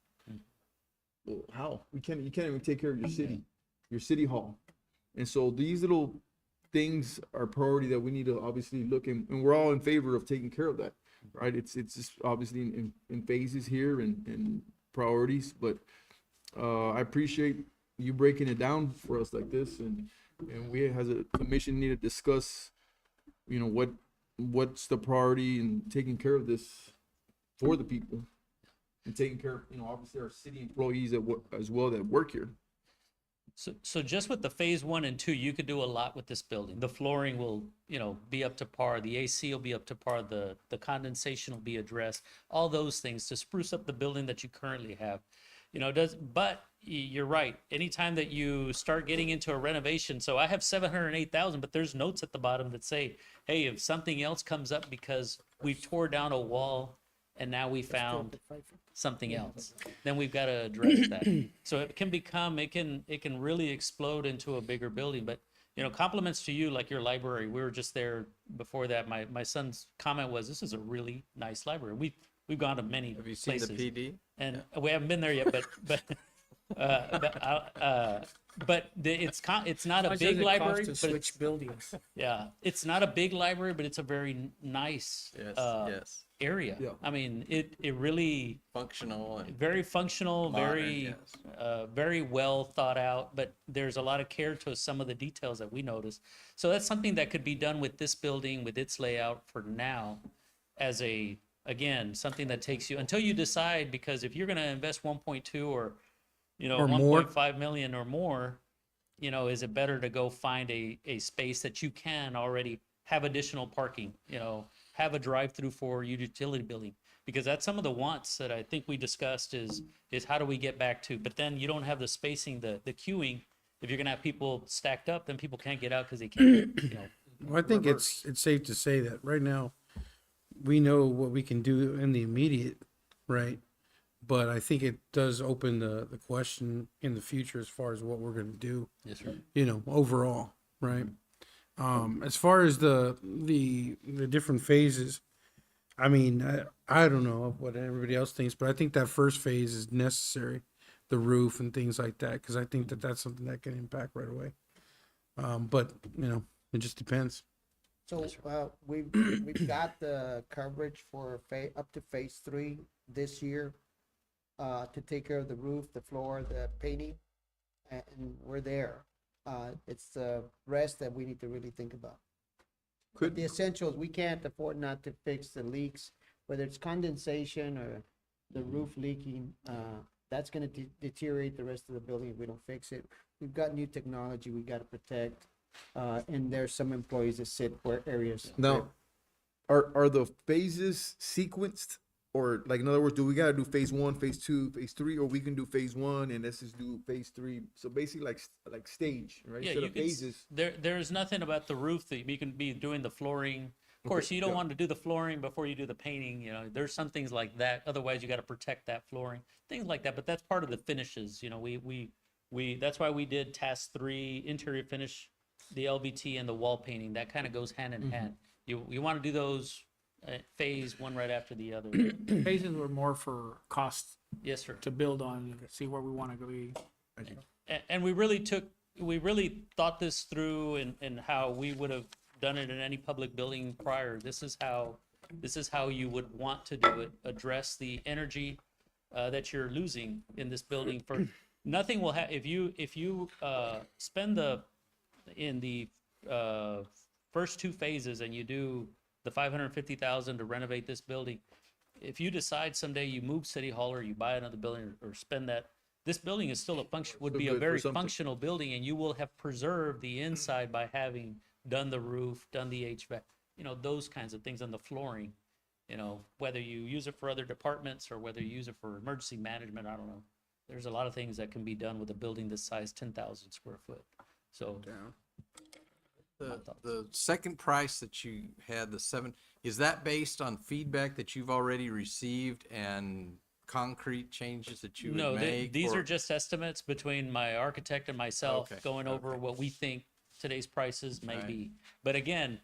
Well, how? You can't even take care of your city hall. And so these little things are priority that we need to obviously look in, and we're all in favor of taking care of that, right? It's just obviously in phases here and priorities, but I appreciate you breaking it down for us like this, and we as a commission need to discuss, you know, what's the priority in taking care of this for the people, and taking care of, you know, obviously our city employees as well that work here. So just with the phase 1 and 2, you could do a lot with this building. The flooring will, you know, be up to par. The AC will be up to par. The condensation will be addressed. All those things to spruce up the building that you currently have. You know, but you're right. Anytime that you start getting into a renovation, so I have 708,000, but there's notes at the bottom that say, hey, if something else comes up because we tore down a wall and now we found something else, then we've got to address that. So it can really explode into a bigger building. But, you know, compliments to you, like your library. We were just there before that. My son's comment was, this is a really nice library. We've gone to many Have you seen places. the PD? And we haven't been there yet, but it's not a big library, but it's, buildings. yeah, it's not a big library, but it's a very nice Yes, yes. area. Yeah. I mean, it really Functional and very functional, modern, very well thought out, but there's a lot of care to some of the details that we noticed. So that's something that could be done with this building, with its layout for now, as again, something that takes you until you decide, because if you're going to invest 1.2 or you know, Or more. 1.5 million or more, you know, is it better to go find a space that you can already have additional parking, you know, have a drive-through for your utility billing? Because that's some of the wants that I think we discussed is how do we get back to, but then you don't have the spacing, the queuing. If you're gonna have people stacked up, then people can't get out because they can't, you know. Well, I think reverse. it's safe to say that right now, we know what we can do in the immediate, right? But I think it does open the question in the future as far as what we're gonna do, Yes, sir. you know, overall, right? As far as the different phases, I mean, I don't know what everybody else thinks, but I think that first phase is necessary, the roof and things like that, because I think that that's something that can impact right away. But you know, it just depends. So, we've got the coverage for up to phase 3 this year, to take care of the roof, the floor, the painting, and we're there. It's the rest that we need to really think about. But the essentials, we can't afford not to fix the leaks, whether it's condensation or the roof leaking. That's gonna deteriorate the rest of the building if we don't fix it. We've got new technology we gotta protect, and there's some employees that sit where areas. Now, are the phases sequenced? Or like, in other words, do we gotta do phase 1, phase 2, phase 3, or we can do phase 1 and let's just do phase 3? So basically like stage, right? Yeah, Instead you of can, phases. there's nothing about the roof that you can be doing the flooring. Of course, you don't yeah. want to do the flooring before you do the painting, you know, there's some things like that. Otherwise, you got to protect that flooring, things like that. But that's part of the finishes, you know, that's why we did task 3, interior finish, the LVT and the wall painting. That kind of goes hand in hand. You want to do those phase one right after the other. Phases were more for cost Yes, sir. to build on, see where we want to go. And we really thought this through and how we would have done it in any public building prior. This is how you would want to do it. Address the energy that you're losing in this building. For nothing will have if you spend in the first 2 phases and you do the $550,000 to renovate this building. If you decide someday you move City Hall or you buy another building or spend that, this building is still would Still be a good for very something. functional building, and you will have preserved the inside by having done the roof, done the HVAC, you know, those kinds of things on the flooring. You know, whether you use it for other departments or whether you use it for emergency management, I don't know. There's a lot of things that can be done with a building this size, 10,000 square foot. So The second price that you had, the 7, is that based on feedback that you've already received and concrete changes that you would no, make? these or- are just estimates between my architect and myself Okay, going over what we think today's prices may Right. be. But again,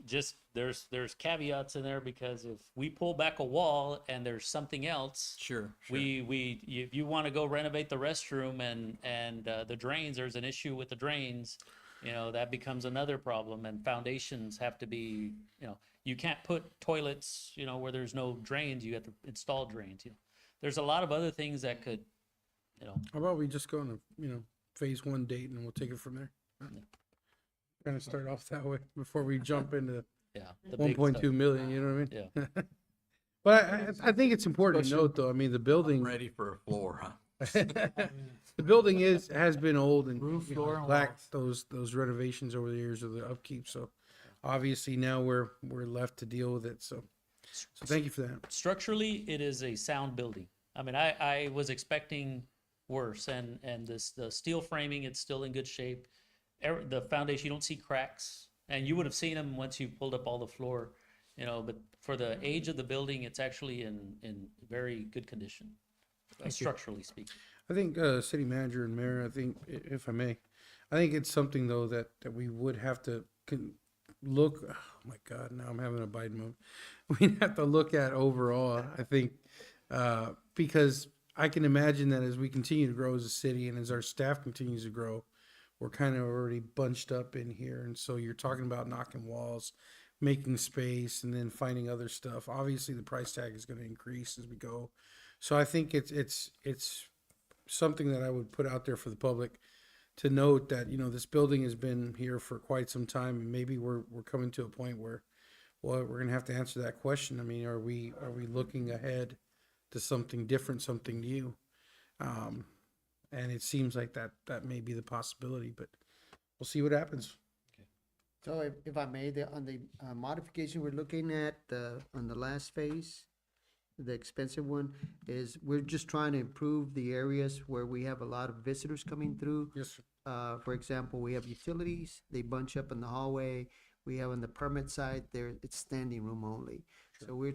just there's caveats in there because if we pull back a wall and there's something else, Sure. if you want to go renovate the restroom and the drains, there's an issue with the drains, you know, that becomes another problem. And foundations have to be, you know, you can't put toilets, you know, where there's no drains. You have to install drains. You know, there's a lot of other things that could, you know, How about we just go on a, you know, phase 1 date and we'll take it from there? Kind of start off that way before we jump into yeah, the big 1.2 stuff. million, you know what I mean? Yeah. But I think it's important to note though, I mean, the building, Ready for a floor, huh? the building has been old and Roof, you know, floor, and lacked those renovations over the years of the upkeep. So obviously now we're left to deal with it. So thank you for that. Structurally, it is a sound building. I mean, I was expecting worse, and the steel framing, it's still in good shape. The foundation, you don't see cracks, and you would have seen them once you pulled up all the floor, you know. But for the age of the building, it's actually in very good condition, structurally speaking. I think city manager and mayor, I think if I may, I think it's something though that we would have to look. Oh my God, now I'm having a Biden moment. We have to look at overall. I think because I can imagine that as we continue to grow as a city and as our staff continues to grow, we're kind of already bunched up in here, and so you're talking about knocking walls, making space, and then finding other stuff. Obviously, the price tag is going to increase as we go. So I think it's something that I would put out there for the public to note that, you know, this building has been here for quite some time, and maybe we're coming to a point where, well, we're gonna have to answer that question. I mean, are we looking ahead to something different, something new? And it seems like that may be the possibility, but we'll see what happens. So if I may, on the modification we're looking at, on the last phase, the expensive one, is we're just trying to improve the areas where we have a lot of visitors coming through. Yes, sir. For example, we have utilities, they bunch up in the hallway. We have on the permit side, it's standing room only. So we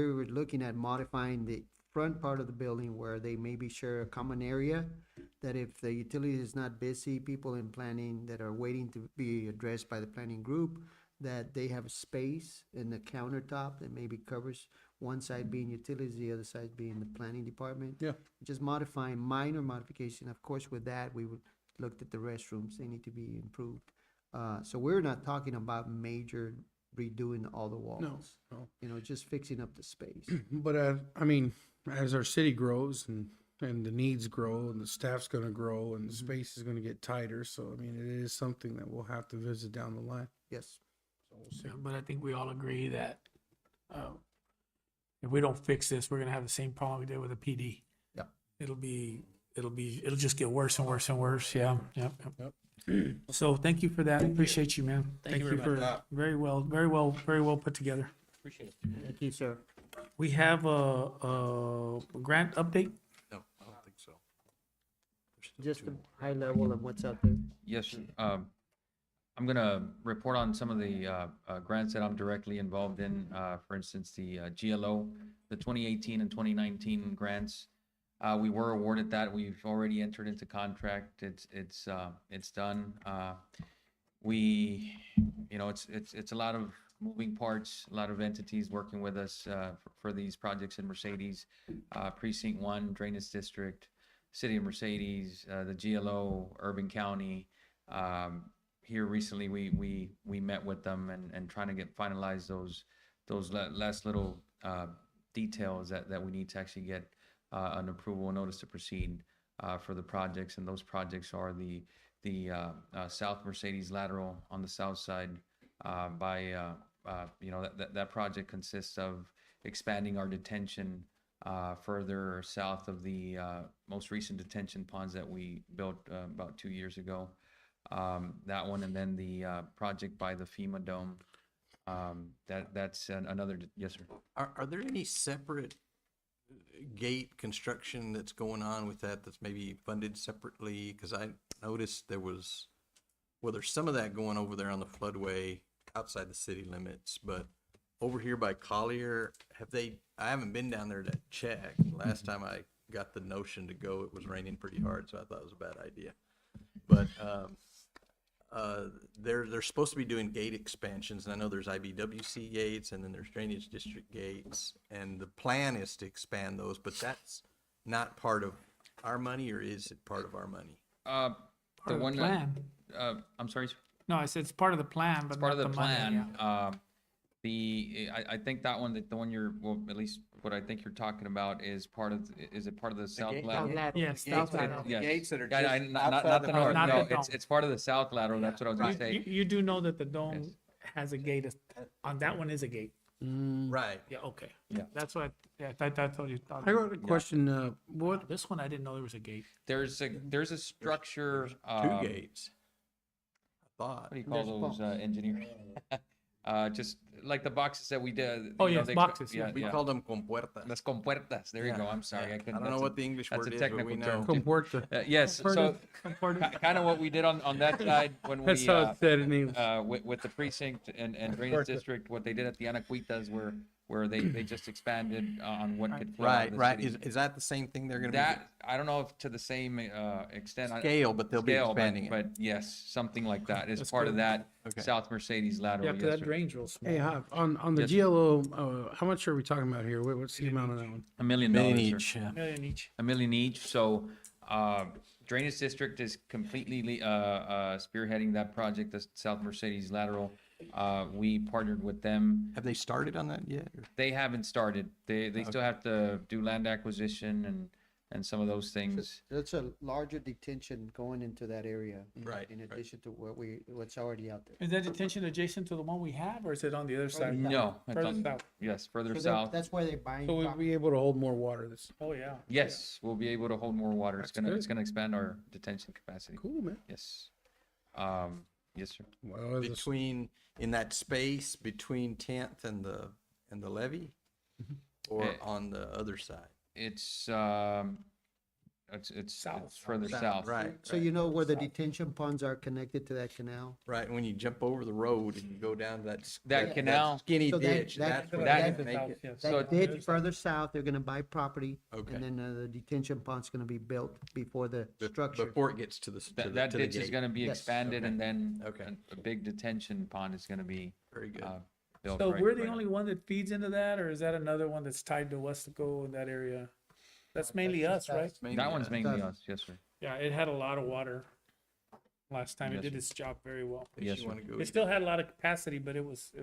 were looking at modifying the front part of the building where they maybe share a common area, that if the utility is not busy, people in planning that are waiting to be addressed by the planning group, that they have a space in the countertop that maybe covers one side being utilities, the other side being the planning department. Yeah. Just modifying, minor modification. Of course, with that, we would looked at the restrooms, they need to be improved. So we're not talking about major redoing all the walls. No. You know, just fixing up the space. But I mean, as our city grows and the needs grow and the staff's gonna grow and the space is gonna get tighter, so I mean, it is something that we'll have to visit down the line. Yes. Yeah, but I think we all agree that if we don't fix this, we're gonna have the same problem we did with the PD. Yeah. It'll just get worse and worse and worse. Yeah. Yep. So thank you for that. Appreciate you, man. Thank you you very for very well put together. Appreciate it. Thank you, sir. We have a grant update. No, I don't think so. There's still Just two a more. high level of what's out there. Yes, sir. I'm gonna report on some of the grants that I'm directly involved in. For instance, the GLO, the 2018 and 2019 grants. We were awarded that. We've already entered into contract. It's done. It's a lot of moving parts, a lot of entities working with us for these projects in Mercedes, Precinct 1, Drainage District, City of Mercedes, the GLO, Urban County. Here recently, we met with them and trying to finalize those last little details that we need to actually get an approval notice to proceed for the projects, and those projects are the South Mercedes lateral on the south side. That project consists of expanding our detention further south of the most recent detention ponds that we built about 2 years ago. That one, and then the project by the FEMA dome. That's another. Yes, sir. Are there any separate gate construction that's going on with that's maybe funded separately? Because I noticed there's some of that going over there on the floodway outside the city limits, but over here by Collier, I haven't been down there to check. Last time I got the notion to go, it was raining pretty hard, so I thought it was a bad idea. But they're supposed to be doing gate expansions, and I know there's IBWC gates, and then there's drainage district gates, and the plan is to expand those, but that's not part of our money, or is it part of our money? Part of the plan. I'm sorry, sir. No, I said it's part of the plan, but It's part of not the money, yeah. plan. I think that one, the one at least what I think you're talking about is part of the south lateral? Yes, South Lateral. Yes. Gates that are Yeah, just not outside the the north, Not no, the dome. it's part of the south lateral, that's what I was gonna say. You do know that the dome Yes. has a gate, on that one is a gate. Right. Yeah, okay. Yeah. That's what, I thought you thought. I got a question, what, This one, I didn't know there was a gate. There's a structure, Two gates. I thought. what do you call those, engineers? Just like the boxes that we did. Oh, you know, yes, they- boxes, yeah. We call them compuertas. Las compuertas, there you go, I'm sorry. Yeah. I couldn't- don't know that's what the English that's word a is, but technical we term. know. comporta? Yes, so Comporta. kind of what we did on that side when That's we, how it's said in English. with the precinct and drainage district, what they did at the Anaquitas where they just expanded on what could flow out Right, of the right. city. Is that the same thing they're gonna be? That, I don't know if to the same extent. Scale, but they'll be scale, expanding it. But yes, something like that is That's part of good. that Okay. South Mercedes lateral. Yeah, 'cause yes, that sir. drain's real small. Hey, on the Yes, sir. GLO, how much are we talking about here? What's the amount on that one? $1 million, Million sir. each, yeah. Million each. $1 million each. So drainage district is completely spearheading that project, the South Mercedes lateral. We partnered with them. Have they started on that yet? or- They haven't started. They still have to do land acquisition and some of those things. There's a larger detention going into that area. Right, In right. addition to what's already out there. Is that detention adjacent to the one we have, or is it on the other side? No, it's Further on- south. yes, further So that- south. That's where they're buying. So we'll property. be able to hold more water. This Oh, yeah. Yes, we'll be able to hold more water. It's That's gonna, it's good. gonna expand our detention capacity. cool, man. Yes. Yes, sir. Well, as a Between, in that space between 10th and the levee? Or Eh. on the other side? It's, it's South. further south. Right. So you know where the detention ponds are connected to that canal? Right, and when you jump over the road and you go down that. That canal- Skinny So that- ditch, that- that's where that- they make it. Yes. So That ditch further south, they're gonna buy property. Okay. And then the detention pond's gonna be built before the Be- structure. Before it gets to the, to That, the, that to the ditch is gate. gonna be Yes. expanded and then Okay. a big detention pond is gonna be, Very good. built. So right- we're the right only one that feeds into that, or is that another one that's tied to Westaco in that area? That's mainly us, right? Mainly That one's us. mainly us, yes, sir. Yeah, it had a lot of water last time. It Yes, did sir. its job very well. If Yes, you sir. wanna go It still had a lot of capacity, but it was.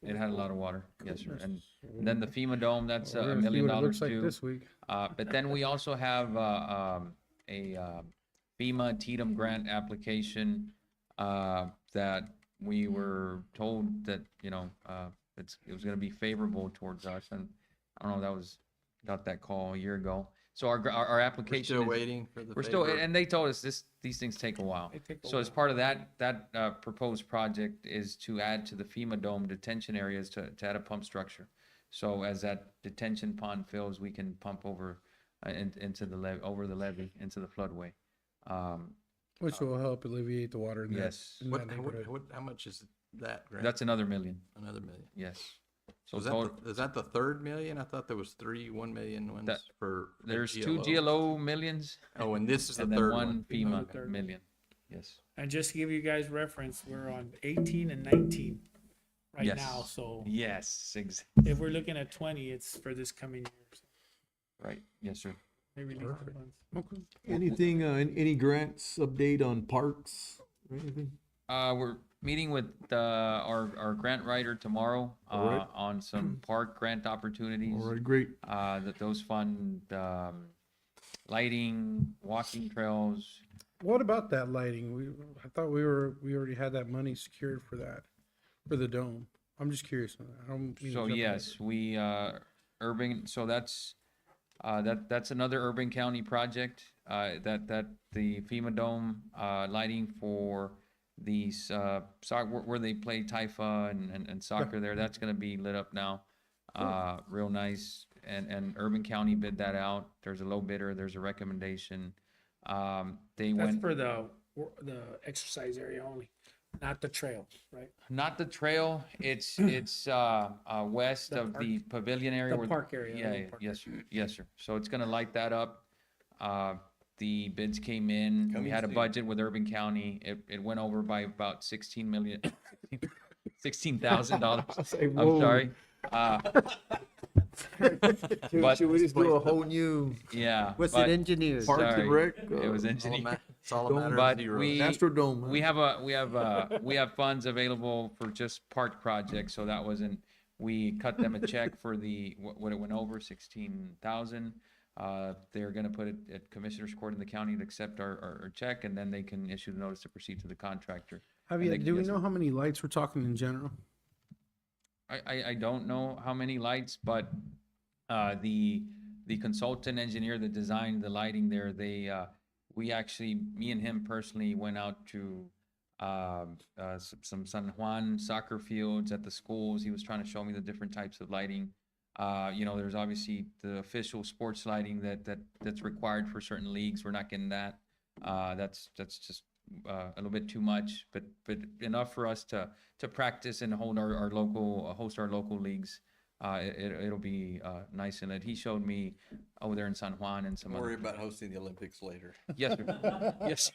It had a lot of water, yes, sir. And then the FEMA dome, that's We're $1 gonna see million what it looks like too. this week. But then we also have a FEMA TDM grant application that we were told that, you know, it was gonna be favorable towards us, and I don't know, got that call a year ago. So our We're application still is, waiting for the. we're still, favor. and they told us these things take a while. They take a So as while. part of that proposed project is to add to the FEMA dome detention areas to add a pump structure. So as that detention pond fills, we can pump over into the over the levee, into the floodway. Which will help alleviate the water in that, Yes. in that neighborhood. How much is that grant? That's another $1 million, Another million. yes. So Was is that the third million? I thought there was 3 $1 million ones That- for. the there's 2 GLO millions Oh, and this is the and then third one one. FEMA third. million, yes. And just to give you guys reference, we're on 18 and 19 right Yes. now. So Yes, if we're looking at 20, it's for this coming year. So right, yes, sir. they release the funds. Okay. Anything, any grants update on parks or anything? We're meeting with our grant writer tomorrow Alright. on some park grant opportunities. All right, great. That those fund lighting, walking trails. What about that lighting? I thought we already had that money secured for that, for the dome. I'm just curious on that. I don't mean to So jump ahead. yes, we urban. So that's another Urban County project. That the FEMA dome lighting for these soccer where they play Taifa and soccer there. That's gonna be lit up now. Real nice. And Urban County bid that out. There's a low bidder. There's a recommendation. They That's went for the exercise area only, not the trail, right? not the trail. It's west The of the pavilion area. The where- park area. Yeah, the yeah, park yes, sir. Yes, sir. So it's gonna light that up. The bids came in. We Coming had a soon. budget with Urban County. It went over by about $16,000. I'm Whoa. sorry. But- Should we just do a whole new, Yeah. what's but- it engineered? Parks Sorry, and Rec. It was All engineered. It's all a Don't- matter of But zeros. we- Astrodome. huh? We have funds available for just park projects, so that wasn't, we cut them a check for what it went over, 16,000. They're gonna put it at Commissioner's Court in the county to accept our check, and then they can issue the notice to proceed to the contractor. Javier, do we yes, know sir. how many lights we're talking in general? I don't know how many lights, but the consultant engineer that designed the lighting there, me and him personally went out to some San Juan soccer fields at the schools. He was trying to show me the different types of lighting. There's obviously the official sports lighting that's required for certain leagues. We're not getting that. That's just a little bit too much, but enough for us to practice and host our local leagues. It'll be nice and lit. He showed me over there in San Juan and some Don't worry other. about hosting the Olympics later. Yes, sir. Yes.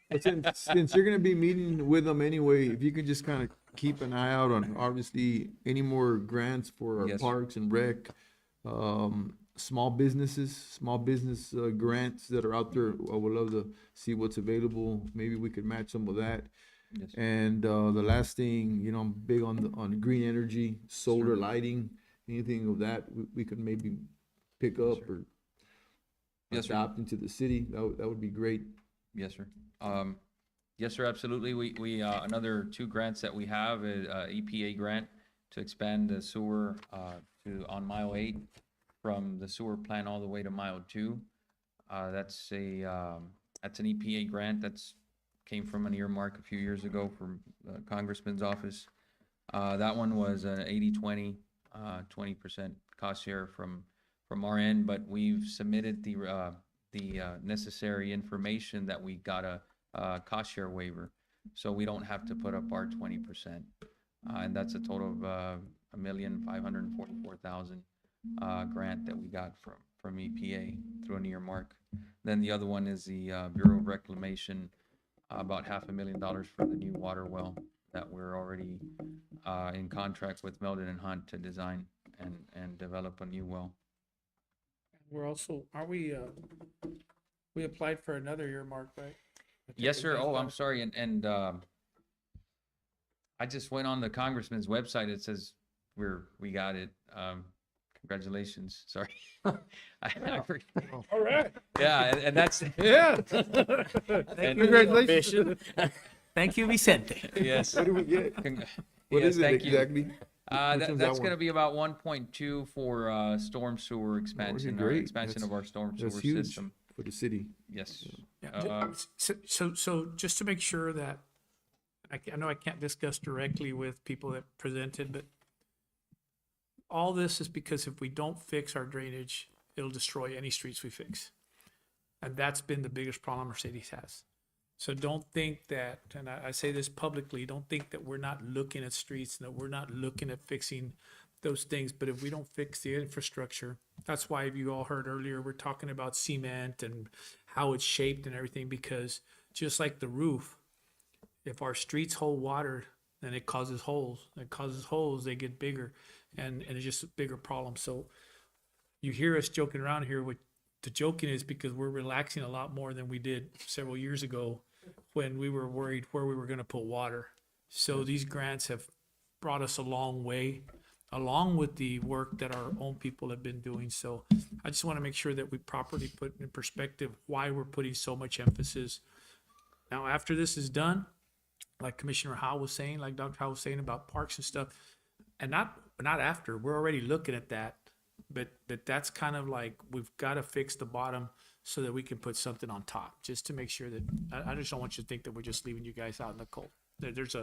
But since you're gonna be meeting with them anyway, if you could just kind of keep an eye out on obviously any more grants for our Yes, sir. parks and rec, small business grants that are out there. I would love to see what's available. Maybe we could match some of that. Yes, sir. And the last thing, I'm big on green energy, solar lighting, anything of that we could maybe pick up or. Yes, sir. adopt into the city, that would be great. Yes, sir. Yes, sir, absolutely. We, another two grants that we have is, EPA grant to expand the sewer, on mile 8 from the sewer plant all the way to mile 2. That's an EPA grant came from an earmark a few years ago from Congressman's office. That one was an 80-20, 20% cost share from our end, but we've submitted the necessary information that we got a cost share waiver, so we don't have to put up our 20%. And that's a total of $1,544,000 grant that we got from EPA through an earmark. Then the other one is the Bureau of Reclamation, about $500,000 for the new water well that we're already in contract with Meldon and Hunt to design and develop a new well. We're also, we applied for another earmark, right? Yes, sir. Oh, I'm sorry. And I just went on the congressman's website. It says we got it. Congratulations. Sorry. I forget. All right. Yeah, and that's Yeah. and- Congratulations. Thank you, Vicente. yes. What do we get? Con- What yes, is it thank you. exactly? Which one's that That's one? gonna be about 1.2 for storm sewer expansion, great. expansion That's- of our storm sewer That's huge system. for the city. Yes. Yeah. So just to make sure that, I know I can't discuss directly with people that presented, but all this is because if we don't fix our drainage, it'll destroy any streets we fix. And that's been the biggest problem Mercedes has. So don't think that, and I say this publicly, don't think that we're not looking at streets and that we're not looking at fixing those things. But if we don't fix the infrastructure, that's why you all heard earlier, we're talking about cement and how it's shaped and everything, because just like the roof, if our streets hold water, then it causes holes. It causes holes, they get bigger, and it's just a bigger problem. So you hear us joking around here. With the joking is because we're relaxing a lot more than we did several years ago when we were worried where we were going to put water. So these grants have brought us a long way, along with the work that our own people have been doing. So I just want to make sure that we properly put in perspective why we're putting so much emphasis. Now, after this is done, like Commissioner Howe was saying, like Dr. Howe was saying about parks and stuff, and not after, we're already looking at that, but that's kind of like, we've got to fix the bottom so that we can put something on top, just to make sure that, I just don't want you to think that we're just leaving you guys out in the cold. There's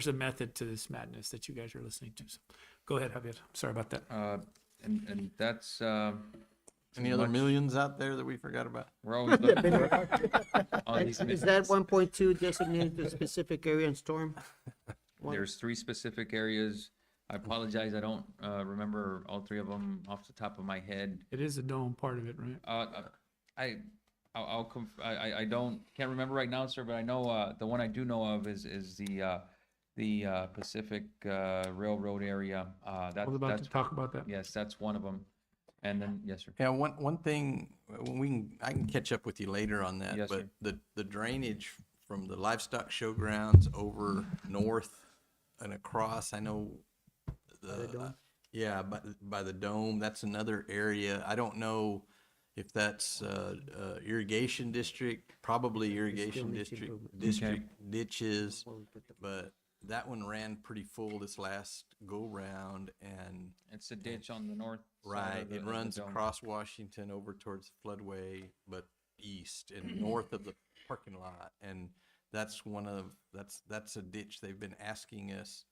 a method to this madness that you guys are listening to. So go ahead, Javier. Sorry about that. And that's Any other much- millions out there that we forgot about? we're always looking on these. Is that 1.2 designated to a specific area in storm? One- There's 3 specific areas. I apologize, I don't remember all 3 of them off the top of my head. It is the dome part of it, right? I can't remember right now, sir, but I know the one I do know of is the Pacific Railroad area. I was about That's to talk about that. yes, that's one of them. And then yes, sir. Yeah, one thing, I can catch up with you later on that, Yes, but sir. the drainage from the livestock showgrounds over north and across, I know dome? yeah, by the dome, that's another area. I don't know if that's irrigation district, probably irrigation needs district, improvement. ditches, Where we put the- but that one ran pretty full this last go round, and It's a ditch on the north side right, of the- it of the runs dome. across Washington over towards the floodway, but east and north of the parking lot, and that's that's a ditch they've been asking us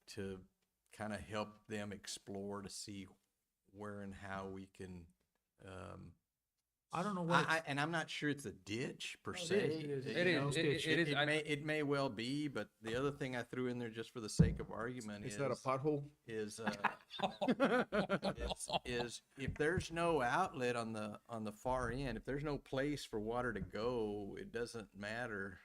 to kind of help them explore to see where and how we can. I don't know what. And I'm not sure it's a ditch per it se. is. It you know, is. It is. It may well be, but the other thing I threw in there just for the sake of argument Is that a pothole? is is if there's no outlet on the far end, if there's no place for water to go, it doesn't matter.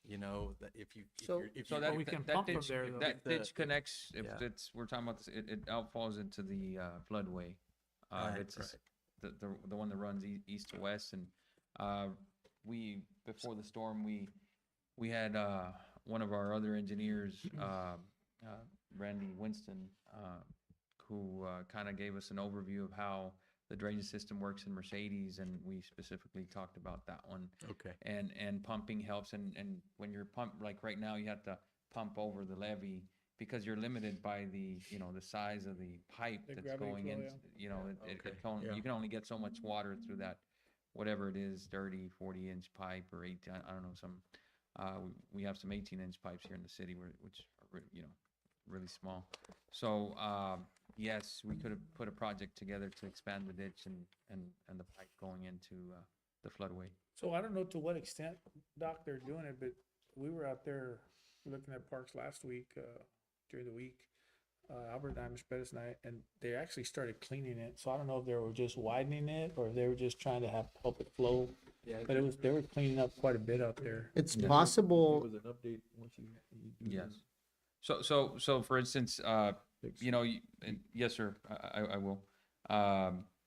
You know that if you So- So you- that, we can that pump from ditch, there, though. that The- ditch connects, if yeah. it's, we're talking about this, it outfalls into the floodway. Right, It's right. the one that runs east to west, and before the storm, we had one of our other engineers, Randy Winston, who kind of gave us an overview of how the drainage system works in Mercedes, and we specifically talked about that one. Okay. And pumping helps, and when you're like right now, you have to pump over the levee because you're limited by the, you know, the size of the pipe The that's gravity going flow, in, yeah. you know, Okay, yeah. you can only get so much water through that, whatever it is, 30, 40-inch pipe or 18, I don't know, we have some 18-inch pipes here in the city which are, you know, really small. So, yes, we could have put a project together to expand the ditch and the pipe going into, the floodway. So I don't know to what extent, Doc, they're doing it, but we were out there looking at parks last week, during the week. Albert Diamond, Pettis and I, and they actually started cleaning it. So I don't know if they were just widening it or if they were just trying to help it flow. But they were cleaning up quite a bit out there. It's Yeah. possible, Give us an update once you do Yes. that. So for instance, you know, yes, sir, I will.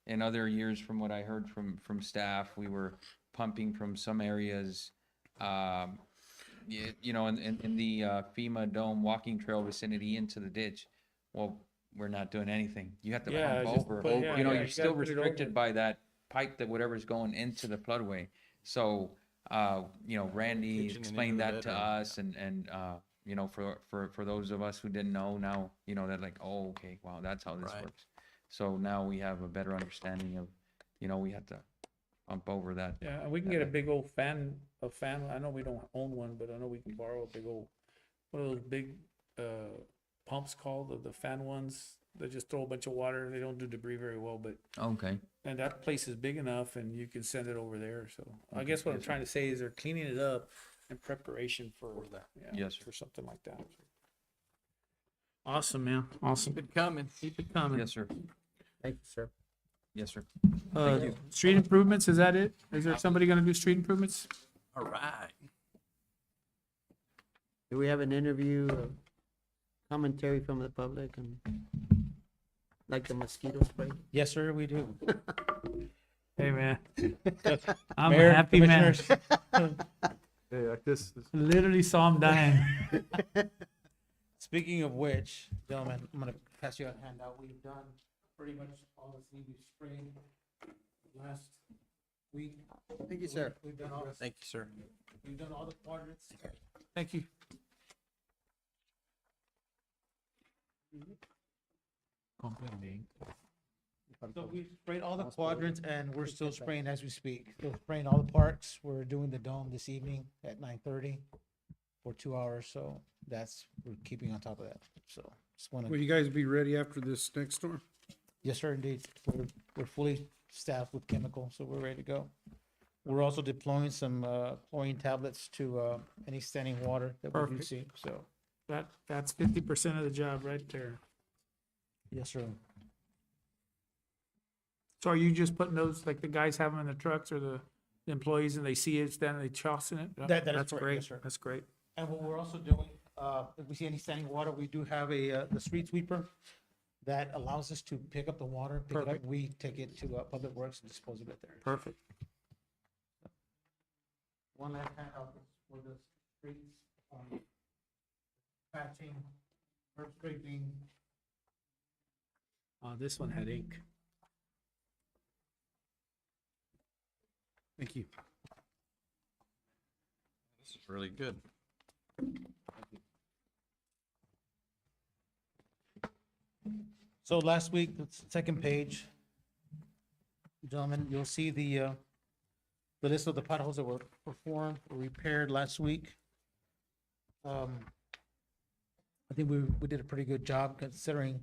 In other years, from what I heard from staff, we were pumping from some areas, you know, in the FEMA Dome walking trail vicinity into the ditch. Well, we're not doing anything. You have to Yeah, pump just over. put- yeah, You know, yeah, you're you still gotta put it restricted over. by that pipe, that whatever's going into the floodway. So, you know, Randy Pitching it explained into the that to veteran, us, and you know, for those of us who didn't know, now, you know, they're like, oh, okay, wow, that's how this Right. works. So now we have a better understanding of, you know, we have to pump over that. Yeah, and we can get a big old fan. I know we don't own one, but I know we can borrow a big old, one of those big pumps called the fan ones. They just throw a bunch of water. They don't do debris very well, but Okay. and that place is big enough, and you can send it over there. So I guess what I'm trying to say is they're cleaning it up in preparation for that. Yeah, Yes, sir. for something like that. Awesome, man. Awesome. Keep it coming. Keep it coming. Yes, sir. thank you, sir. Yes, sir. Street improvements, is that it? Is there somebody gonna do street improvements? All right. Do we have an interview, commentary from the public and like the mosquito spray? Yes, sir, we do. Hey, man. I'm Mayor, a happy man. commissioners. Hey, like this. Literally saw him dying. Speaking of which, gentlemen, I'm gonna pass you a handout. We've done pretty much all the things we've sprayed last week. Thank you, sir. We've done all, Thank you, sir. we've done all the quadrants. Thank you. So we sprayed all the quadrants and we're still spraying as we speak. Still spraying all the parks. We're doing the dome this evening at 9:30 for 2 hours. So we're keeping on top of that. So just want Will to, you guys be ready after this next storm? yes, sir, indeed. We're fully staffed with chemical, so we're ready to go. We're also deploying some chlorine tablets to any standing water that we do Perfect. see. So, That's 50% of the job right there. yes, sir. So are you just putting those, like the guys have them in the trucks or the employees and they see it, then they tossing it? That is That's correct, great. yes, sir. That's great. And what we're also doing, if we see any standing water, we do have the street sweeper that allows us to pick up the water, pick it up, Perfect. we take it to Public Works and dispose of it there. Perfect. One last handout for the streets, patching, curb scraping. This one had ink. Thank you. This is really good. So last week, the second page, gentlemen, you'll see the list of the potholes that were performed, or repaired last week. I think we did a pretty good job considering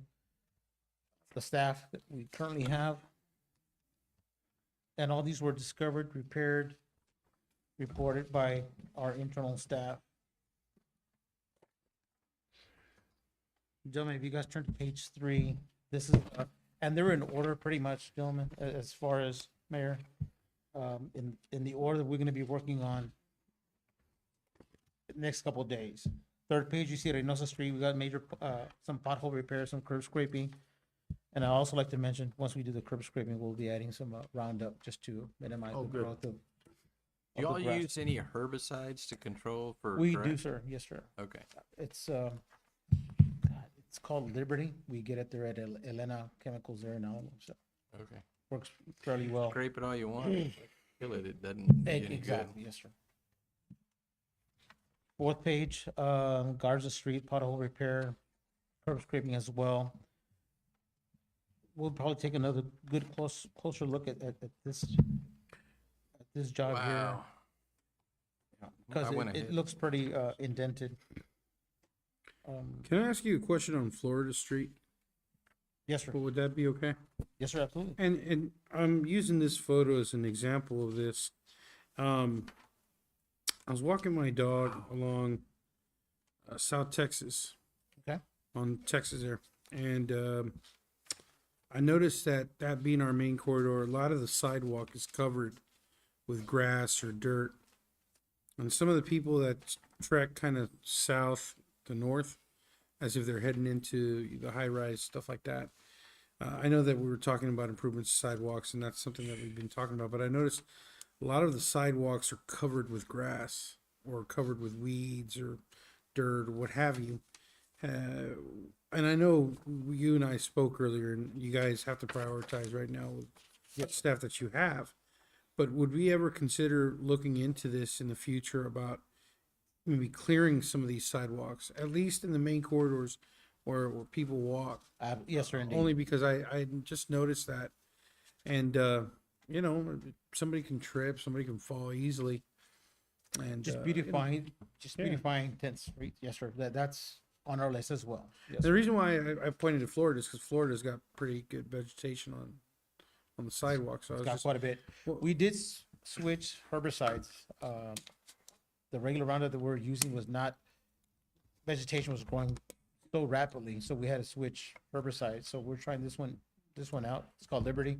the staff that we currently have. And all these were discovered, repaired, reported by our internal staff. Gentlemen, if you guys turn to page 3, this is, and they're in order pretty much, gentlemen, as far as Mayor, in the order that we're gonna be working on the next couple of days. Third page, you see Reynosa Street, we got major, some pothole repairs, some curb scraping. And I also like to mention, once we do the curb scraping, we'll be adding some Roundup just to minimize Oh, the good. growth of. Do of y'all the grass. use any herbicides to control for We do, grass? sir, yes, sir. Okay. It's, it's called Liberty. We get it there at Elena Chemicals there now, so. Okay. works fairly well. Scrape it all you want. Kill it, it doesn't do you any good. Exactly, yes, sir. Fourth page, Garza Street pothole repair, curb scraping as well. We'll probably take another good closer look at this job here. Wow. Because I went it ahead. looks pretty indented. Can I ask you a question on Florida Street? Yes, sir. Would that be okay? Yes, sir, absolutely. And I'm using this photo as an example of this. I was walking my dog along South Texas. Okay. On Texas there, and I noticed that being our main corridor, a lot of the sidewalk is covered with grass or dirt, and some of the people that trek kind of south to north, as if they're heading into the high rise, stuff like that. I know that we were talking about improvements to sidewalks, and that's something that we've been talking about, but I noticed a lot of the sidewalks are covered with grass or covered with weeds or dirt or what have you. And I know you and I spoke earlier, and you guys have to prioritize right now with the staff that you have. But would we ever consider looking into this in the future about maybe clearing some of these sidewalks, at least in the main corridors where people walk? Yes, sir, indeed. Only because I just noticed that. And, you know, somebody can trip, somebody can fall easily. And Just you know, beautifying, yeah. beautifying 10th Street. Yes, sir. That's on our list as well. Yes, the reason why I pointed to Florida is because Florida's got pretty good vegetation on the sidewalk. So I it's was got just, quite a bit. well- We did switch herbicides. The regular Roundup that we're using was not, vegetation was growing so rapidly, so we had to switch herbicides. So we're trying this one out. It's called Liberty.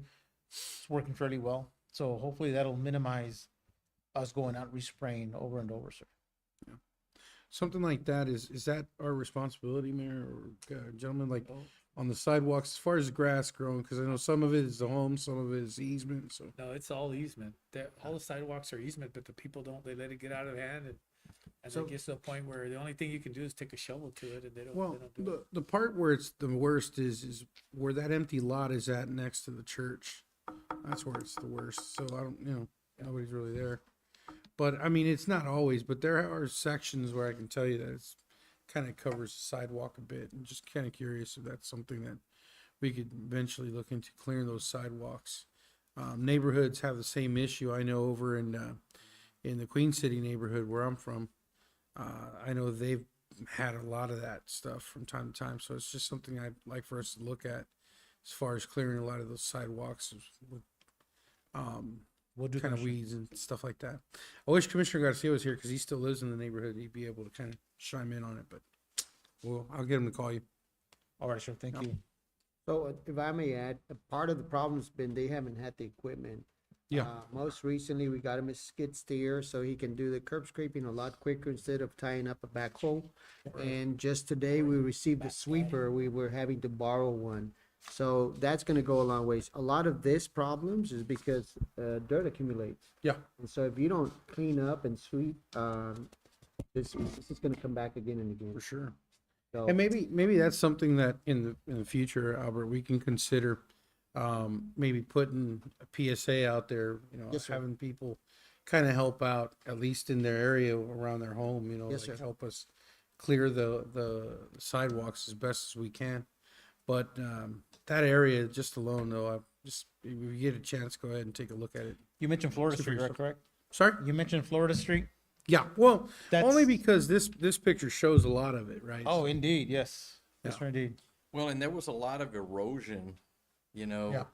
It's working fairly well. So hopefully that'll minimize us going out respraying over and over, sir. something like that is that our responsibility, Mayor or gentlemen, like on the sidewalks as far as the grass growing? Because I know some of it is the home, some of it is the easement. So No, it's all easement. All the sidewalks are easement, but the people don't, they let it get out of hand and So- it gets to a point where the only thing you can do is take a shovel to it and they well, don't do it. the part where it's the worst is where that empty lot is at next to the church. That's where it's the worst. So I don't, nobody's really there. But I mean, it's not always, but there are sections where I can tell you that it's kind of covers the sidewalk a bit. I'm just kind of curious if that's something that we could eventually look into clearing those sidewalks. Neighborhoods have the same issue. I know over in the Queen City neighborhood where I'm from, I know they've had a lot of that stuff from time to time. So it's just something I'd like for us to look at as far as clearing a lot of those sidewalks with We'll do kind of that. weeds and stuff like that. I wish Commissioner Garcia was here because he still lives in the neighborhood. He'd be able to kind of chime in on it, but I'll get him to call you. All right, sure. Thank you. So if I may add, a part of the problem's been they haven't had the equipment. Yeah. Most recently, we got him a skid steer so he can do the curb scraping a lot quicker instead of tying up a backhoe. And just today, we received a sweeper. We were having to borrow one. So that's gonna go a long ways. A lot of this problems is because dirt accumulates. Yeah. And so if you don't clean up and sweep, this is gonna come back again and again. For sure. So And maybe that's something that in the future, Albert, we can consider maybe putting a PSA out there, Yes, sir. having people kind of help out, at least in their area around their home, Yes, like sir. help us clear the sidewalks as best as we can. But that area just alone, though, if you get a chance, go ahead and take a look at it. You mentioned Florida See for Street, right? yourself. Correct? Sorry? You mentioned Florida Street? Yeah, well, That's- only because this picture shows a lot of it, right? Oh, indeed, yes. Yes, Yeah. sir, indeed. Well, and there was a lot of erosion, Yeah.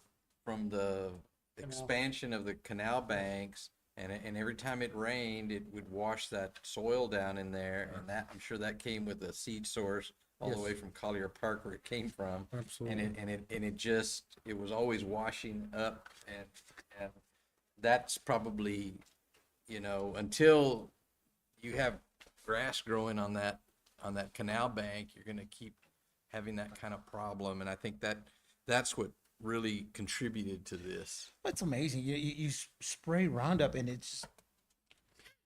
from the expansion of the canal banks. And every time it rained, it would wash that soil down in there. And that, I'm sure that came with a seed source all the Yes. way from Collier Park where it came from. Absolutely. It was always washing up, and that's probably, until you have grass growing on that canal bank, you're gonna keep having that kind of problem, and I think that's what really contributed to this. It's amazing. You spray Roundup and it just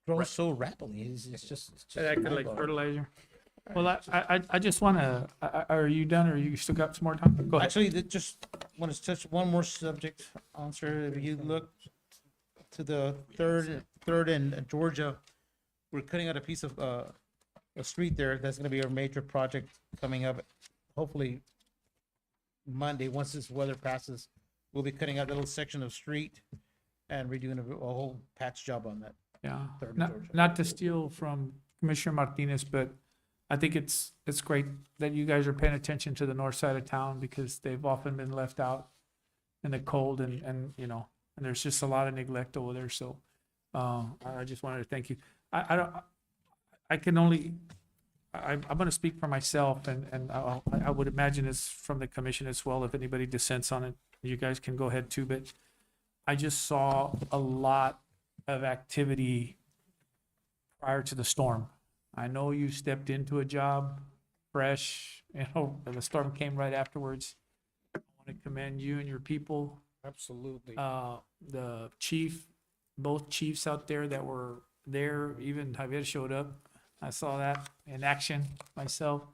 grows so rapidly. It's just mind-blowing. fertilizer. Well, I just want to, are you done or you still got some more time? Go ahead. Actually, just want to touch one more subject, sir. If you look to the third and Georgia, we're cutting out a piece of, a street there. That's gonna be a major project coming up. Hopefully Monday, once this weather passes, we'll be cutting out a little section of street and redoing a whole patch job on that. Yeah, Third and not, Georgia. not to steal from Commissioner Martinez, but I think it's great that you guys are paying attention to the north side of town because they've often been left out in the cold and, you know, and there's just a lot of neglect over there, so, I just wanted to thank you. I don't, I can only, I'm gonna speak for myself and I would imagine it's from the commission as well, if anybody dissents on it, you guys can go ahead too, but I just saw a lot of activity prior to the storm. I know you stepped into a job fresh, you know, and the storm came right afterwards. I want to commend you and your people. Absolutely. The chief, both chiefs out there that were there, even Javier showed up. I saw that in action myself.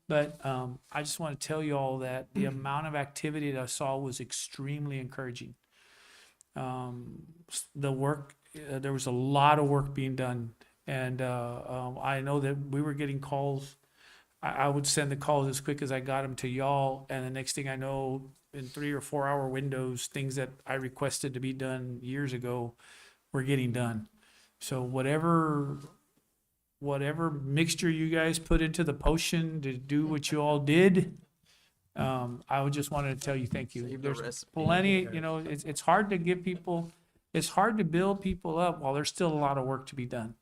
But I just want to tell you all that the amount of activity that I saw was extremely encouraging. The work, there was a lot of work being done. And I know that we were getting calls. I would send the calls as quick as I got them to y'all. And the next thing I know, in 3 or 4 hour windows, things that I requested to be done years ago were getting done. So whatever mixture you guys put into the potion to do what you all did, I would just wanted to tell you thank you. Save the There's recipe. plenty, you know, it's hard to give people, it's hard to build people up while there's still a lot of work to be done.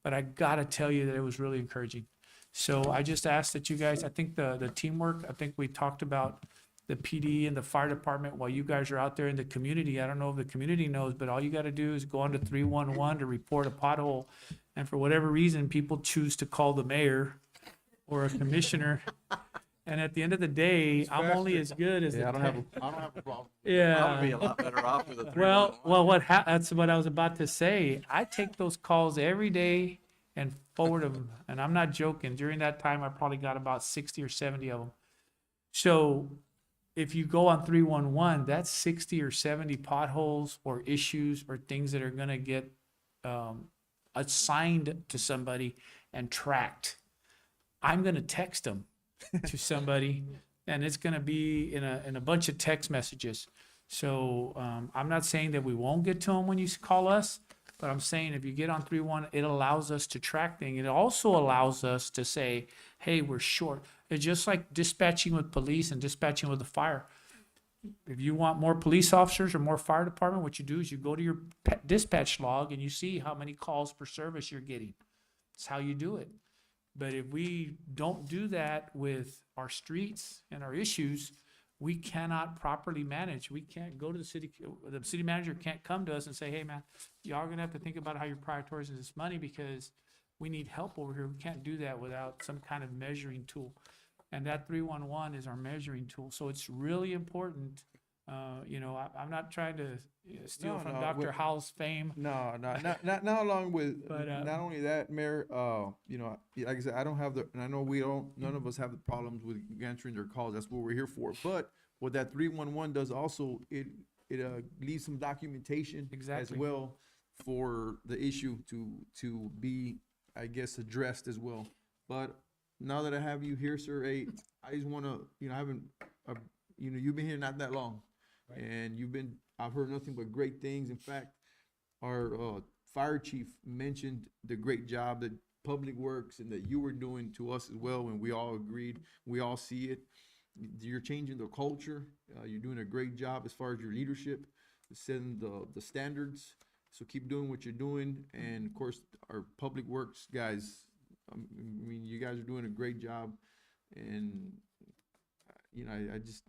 But I gotta tell you that it was really encouraging. So I just ask that you guys, I think the teamwork, I think we talked about the PD and the fire department while you guys are out there in the community. I don't know if the community knows, but all you gotta do is go on to 311 to report a pothole. And for whatever reason, people choose to call the mayor or a commissioner. And at the end of the day, I'm only as good as the. I don't have a problem. Yeah. I'll be a lot better off with a 311. Well, that's what I was about to say. I take those calls every day and forward them, and I'm not joking. During that time, I probably got about 60 or 70 of them. So if you go on 311, that's 60 or 70 potholes or issues or things that are gonna get assigned to somebody and tracked. I'm gonna text them to somebody, and it's gonna be in a bunch of text messages. So I'm not saying that we won't get to them when you call us, but I'm saying if you get on 311, it allows us to track things. It also allows us to say, hey, we're short. It's just like dispatching with police and dispatching with the fire. If you want more police officers or more fire department, what you do is you go to your dispatch log and you see how many calls per service you're getting. That's how you do it. But if we don't do that with our streets and our issues, we cannot properly manage. We can't go to the city manager can't come to us and say, hey man, y'all are gonna have to think about how you're prioritizing this money because we need help over here. We can't do that without some kind of measuring tool. And that 311 is our measuring tool. So it's really important. You know, I'm not trying to steal No, from no, Dr. we- Howell's fame. No, not along with, But, not only that, Mayor, you know, like I said, I don't have the, and I know none of us have the problems with answering their calls. That's what we're here for. But what that 311 does also, it leaves some documentation as Exactly. well for the issue to be, I guess, addressed as well. But now that I have you here, sir, hey, I just want to, you know, I haven't, you know, you've been here not that long. And I've heard nothing but great things. In fact, our fire chief mentioned the great job that Public Works and that you were doing to us as well, and we all agreed. We all see it. You're changing the culture. You're doing a great job as far as your leadership, setting the standards. So keep doing what you're doing. And of course, our Public Works guys, I mean, you guys are doing a great job. And, you know, I just,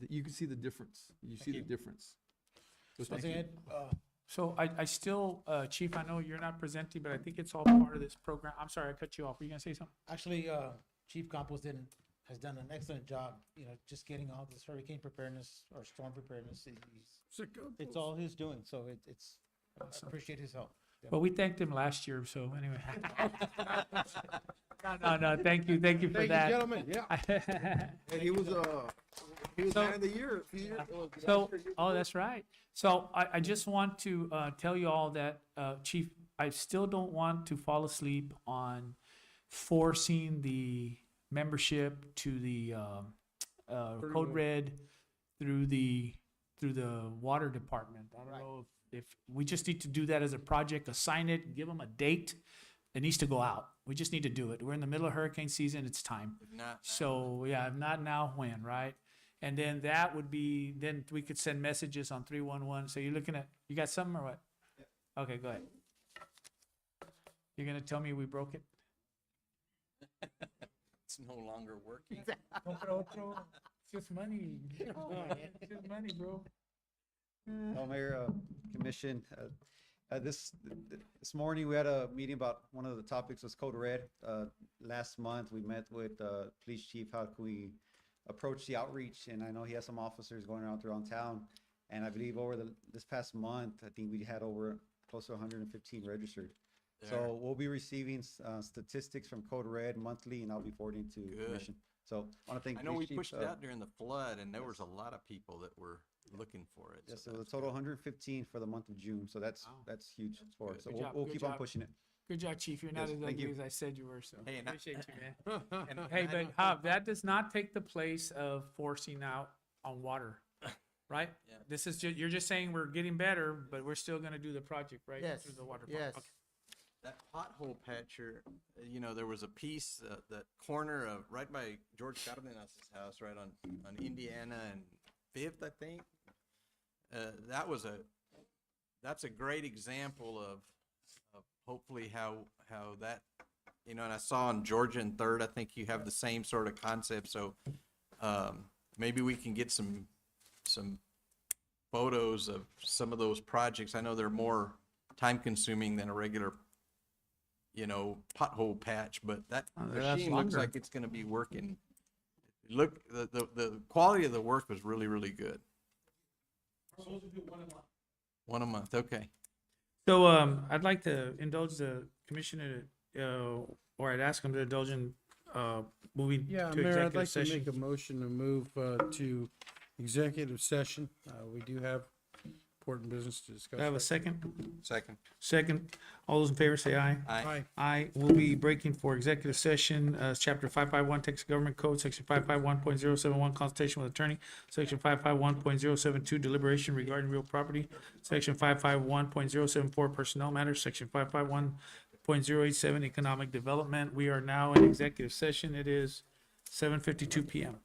you can see the difference. You see the difference. So thank you. So I still, Chief, I know you're not presenting, but I think it's all part of this program. I'm sorry, I cut you off. Were you gonna say something? Actually, Chief Campos has done an excellent job, you know, just getting all this hurricane preparedness or storm preparedness. It's all he's doing, so it's, I appreciate his help. Yeah. Well, we thanked him last year, so anyway. No, thank you for Thank you, that. gentlemen. Yeah. Hey, he was He was So- man of the year a few years ago. So, oh, that's right. So I just want to tell you all that, Chief, I still don't want to fall asleep on forcing the membership to the Code Red through the water department. I don't know if we just need to do that as a project, assign it, give them a date. It needs to go out. We just need to do it. We're in the middle of hurricane season. It's time. If not, So, yeah, if not now, when, right? And then that would be, then we could send messages on 311. So you're looking at, you got something or what? Okay, go ahead. You're gonna tell me we broke it? it's no longer working. It's just money. It's just money, bro. Oh, Mayor, Commission, this morning we had a meeting about one of the topics was Code Red. Last month we met with Police Chief. How can we approach the outreach? And I know he has some officers going around throughout town. And I believe over this past month, I think we had over close to 115 registered. There. So we'll be receiving statistics from Code Red monthly, and I'll be forwarding to Good. Commission. So I want to thank. I know we Police Chief, pushed it out during the flood, and there was a lot of people that were looking for it. Yes, so it was a that's total good. 115 for the month of June, so that's Wow. huge for us. So Good job, we'll good keep on job. pushing it. Good job, Chief. You're not Yes, as thank ugly you. as I said you were, so Hey, and I- appreciate you, man. And Hey, I but don't- Hob, that does not take the place of forcing out on water, right? Yeah. This is just, you're just saying we're getting better, but we're still gonna do the project, right? Yes, Through the water. yes. Okay. That pothole patcher, there was a piece, that corner of, right by George Cardenas's house, right on Indiana and Fifth, I think. That's a great example of hopefully how that, and I saw on Georgia and Third, I think you have the same sort of concept, so, maybe we can get some photos of some of those projects. I know they're more time consuming than a regular pothole patch, but that Oh, that's machine looks longer. like it's gonna be working. Look, the quality of the work was really, really good. One a month, okay. So, I'd like to indulge the commissioner, or I'd ask him to indulge in, moving Yeah, to Mayor, I'd executive like to make session. a motion to move to executive session. We do have important business to discuss. Do I have a right second? Second. Second. All those in favor say aye. Aye. Aye. Aye. We'll be breaking for executive session, chapter 551, Texas Government Code, section 551.071, consultation with attorney, section 551.072, deliberation regarding real property, section 551.074, personnel matters, section 551.087, economic development. We are now in executive session. It is 7:52 PM.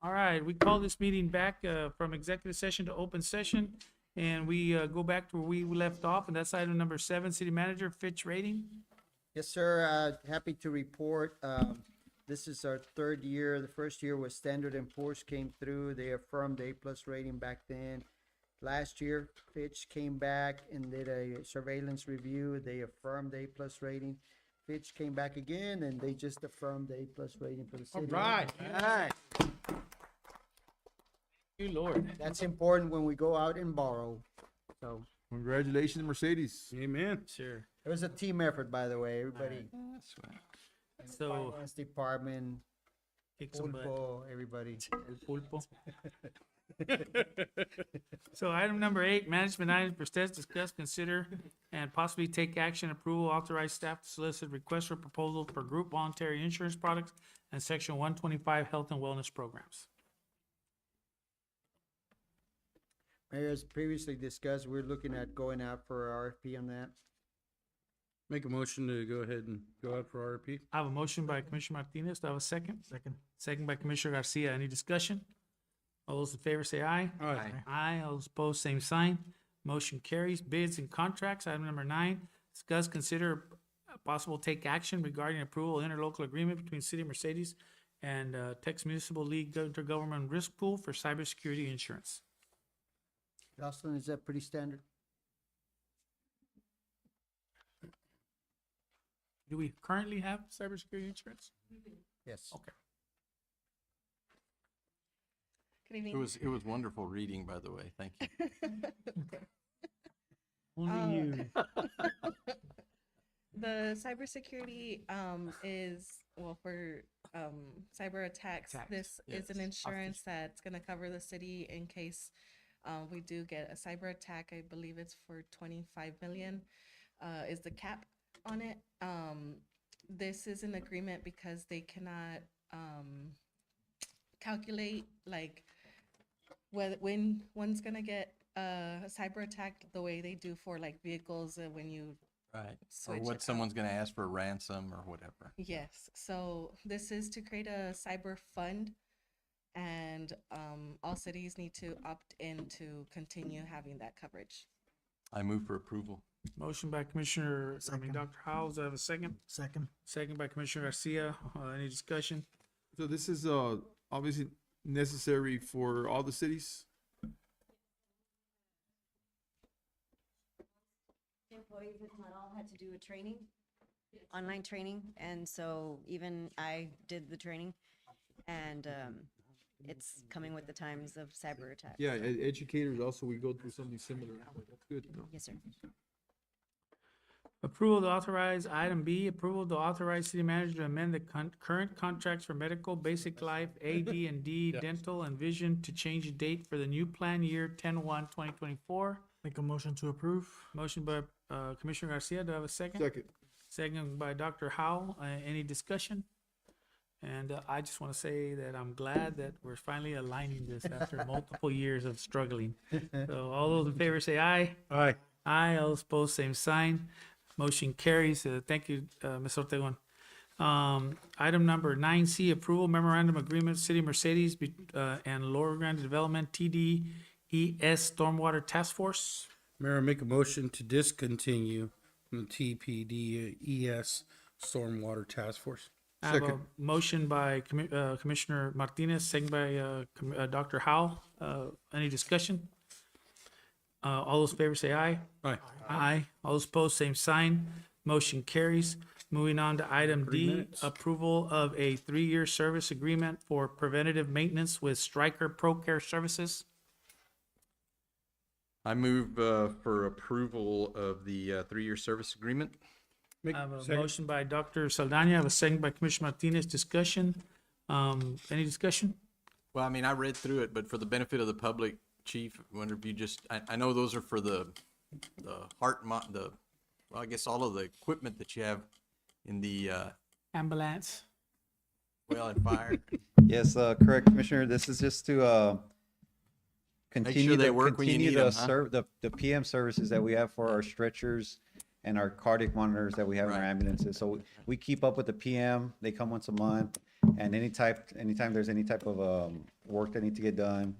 All right, we call this meeting back from executive session to open session. And we go back to where we left off, and that's item number 7, city manager, Fitch rating. Yes, sir. Happy to report. This is our third year. The first year was Standard and Poor's came through. They affirmed A+ rating back then. Last year, Fitch came back and did a surveillance review. They affirmed A+ rating. Fitch came back again and they just affirmed A+ rating for the city. right. Alright. You Lord. That's important when we go out and borrow. So Congratulations, Mercedes. Amen. Sure. it was a team effort, by the way. Everybody, So, finance department, kick some butt. Pulpo, everybody. El pulpo. So item number 8, management items, present, discuss, consider, and possibly take action, approval, authorize staff to solicit requests for proposals for group voluntary insurance products and section 125 health and wellness programs. Mayor, as previously discussed, we're looking at going out for RFP on that. Make a motion to go ahead and go out for RFP. I have a motion by Commissioner Martinez. Do I have a second? Second. Second by Commissioner Garcia. Any discussion? All those in favor say aye. Aye. Aye. All those opposed, same sign. Motion carries. Bids and contracts, item number 9. Discuss, consider possible take action regarding approval of interlocal agreement between City of Mercedes and Texas Municipal League Intergovernmental Risk Pool for cybersecurity insurance. Jocelyn, is that pretty standard? Do we currently have cybersecurity insurance? Yes. Okay. Good evening. It was wonderful reading, by the way. Thank you. Only you. The cybersecurity is, well, for cyber attacks, Attacks, this is an insurance that's gonna cover the city in case we do get a cyber attack. I believe it's for 25 million is the cap on it. This is an agreement because they cannot calculate like when one's gonna get a cyber attack the way they do for like vehicles when you Right. Or switch what it someone's going to ask for a ransom or whatever. Yes, so this is to create a cyber fund And all cities need to opt in to continue having that coverage. I move for approval. Motion by Commissioner, Dr. Howes, do I have a second? Second. Second by Commissioner Garcia. Any discussion? So this is obviously necessary for all the cities. Employees, if not all, had to do a training, online training, and so even I did the training, and it's coming with the times of cyber attack. Yeah, educators also, we go through something similar. That's good. Yes, sir. Approval to authorize, item B, approval to authorize city manager to amend the current contracts for medical, basic life, AD and D, dental and vision to change the date for the new plan year 10/1/2024. Make a motion to approve. Motion by Commissioner Garcia. Do I have a second? Second. Second by Dr. Howell. Any discussion? And I just want to say that I'm glad that we're finally aligning this after multiple years of struggling. So all those in favor say aye. Aye. Aye. All opposed, same sign. Motion carries. Thank you, Ms. Ortegon. Item number 9C, approval memorandum agreement, City of Mercedes and Lower Grande Development, TDES Stormwater Task Force. Mayor, make a motion to discontinue the TPDES Stormwater Task Force. I have a Second. motion by Commissioner Martinez, second by Dr. Howell. Any discussion? All those in favor say aye. Aye. Aye. All those opposed, same sign. Motion carries. Moving on to item 3 D, minutes. approval of a 3-year service agreement for preventative maintenance with Stryker Pro Care Services. I move for approval of the 3-year service agreement. I have a motion by Dr. Saldana, I have a second by Commissioner Martinez. Discussion? Any discussion? Well, I mean, I read through it, but for the benefit of the public, Chief, I wonder if you just, I know those are for the well, I guess all of the equipment that you have in the, Ambulance. well, and fire. Yes, correct, Commissioner. This is just to continue they the, work when you continue need the 'em, huh? the PM services that we have for our stretchers and our cardiac monitors that we have in our Right. ambulances. So we keep up with the PM. They come once a month, and anytime there's any type of work that need to get done,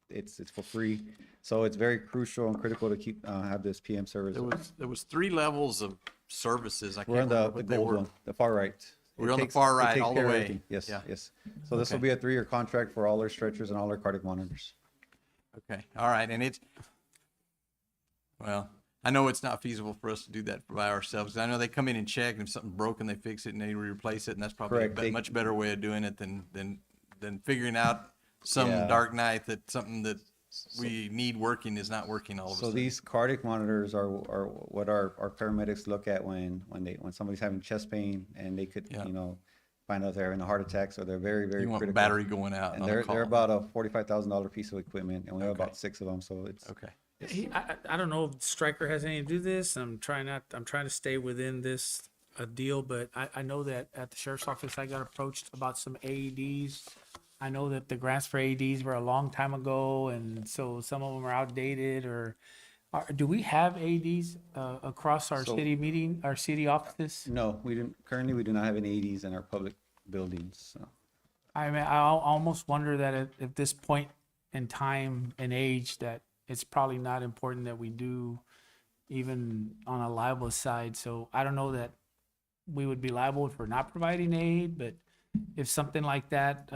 it's for free. So it's very crucial and critical to keep have this PM service. There was 3 levels of services. I We're on can't the remember what they gold were. one, the far right. We're It on the takes- far it right takes all the care of way. everything. Yes, Yeah. yes. So this will Okay. be a 3-year contract for all our stretchers and all our cardiac monitors. Okay, all right, and well, I know it's not feasible for us to do that by ourselves. I know they come in and check, and if something's broken, they fix it and they replace it, and that's probably Correct. a much better way of doing it than figuring out some Yeah. dark night that something that we need working is not working all of a So sudden. these cardiac monitors are what our paramedics look at when somebody's having chest pain and they could, Yeah. find out they're having a heart attack. So they're very, very You want critical. battery going out And on a they're call. about a $45,000 piece of equipment, and we have Okay. about 6 of them. So it's Okay, I don't know if Stryker has anything to do this. I'm trying to stay within this deal, but I know that at the sheriff's office, I got approached about some AEDs. I know that the grants for AEDs were a long time ago, and so some of them are outdated do we have AEDs across our So- city offices? no, currently we do not have any AEDs in our public buildings. So. I mean, I almost wonder that at this point in time and age, that it's probably not important that we do even on a liable side. So I don't know that we would be liable for not providing aid, but if something like that,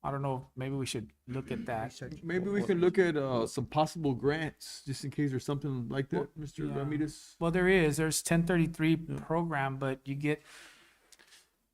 I don't know, maybe we should look at that. Maybe we could look at some possible grants, just in case there's something like that, Mr. Yeah. Ramirez. Well, there's 1033 program, but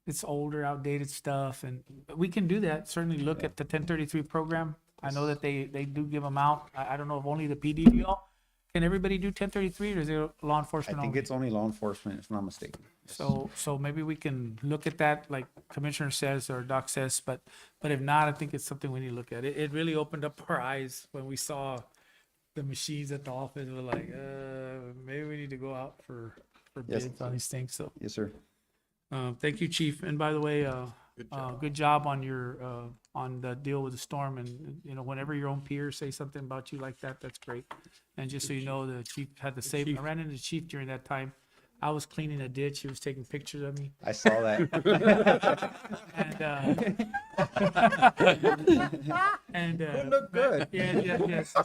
it's older, outdated stuff, and we can do that. Certainly look at the 1033 program. I know that they do give them out. I don't know if only the PD do all. Can everybody do 1033 or is it law I enforcement think only? it's only law enforcement, if I'm not mistaken. So maybe we can look at that, like Commissioner says or Doc says, but if not, I think it's something we need to look at. It really opened up our eyes when we saw the machines at the office. We're like, maybe we need to go out for Yes. bids on these things. So, Yes, sir. thank you, Chief. And by the way, good job. good job on your on the deal with the storm. And whenever your own peers say something about you like that, that's great. And just so you know, the chief had the same. I ran into the chief during that time. I was cleaning a ditch. He was taking pictures of me. I saw that. And It looked good. Yes.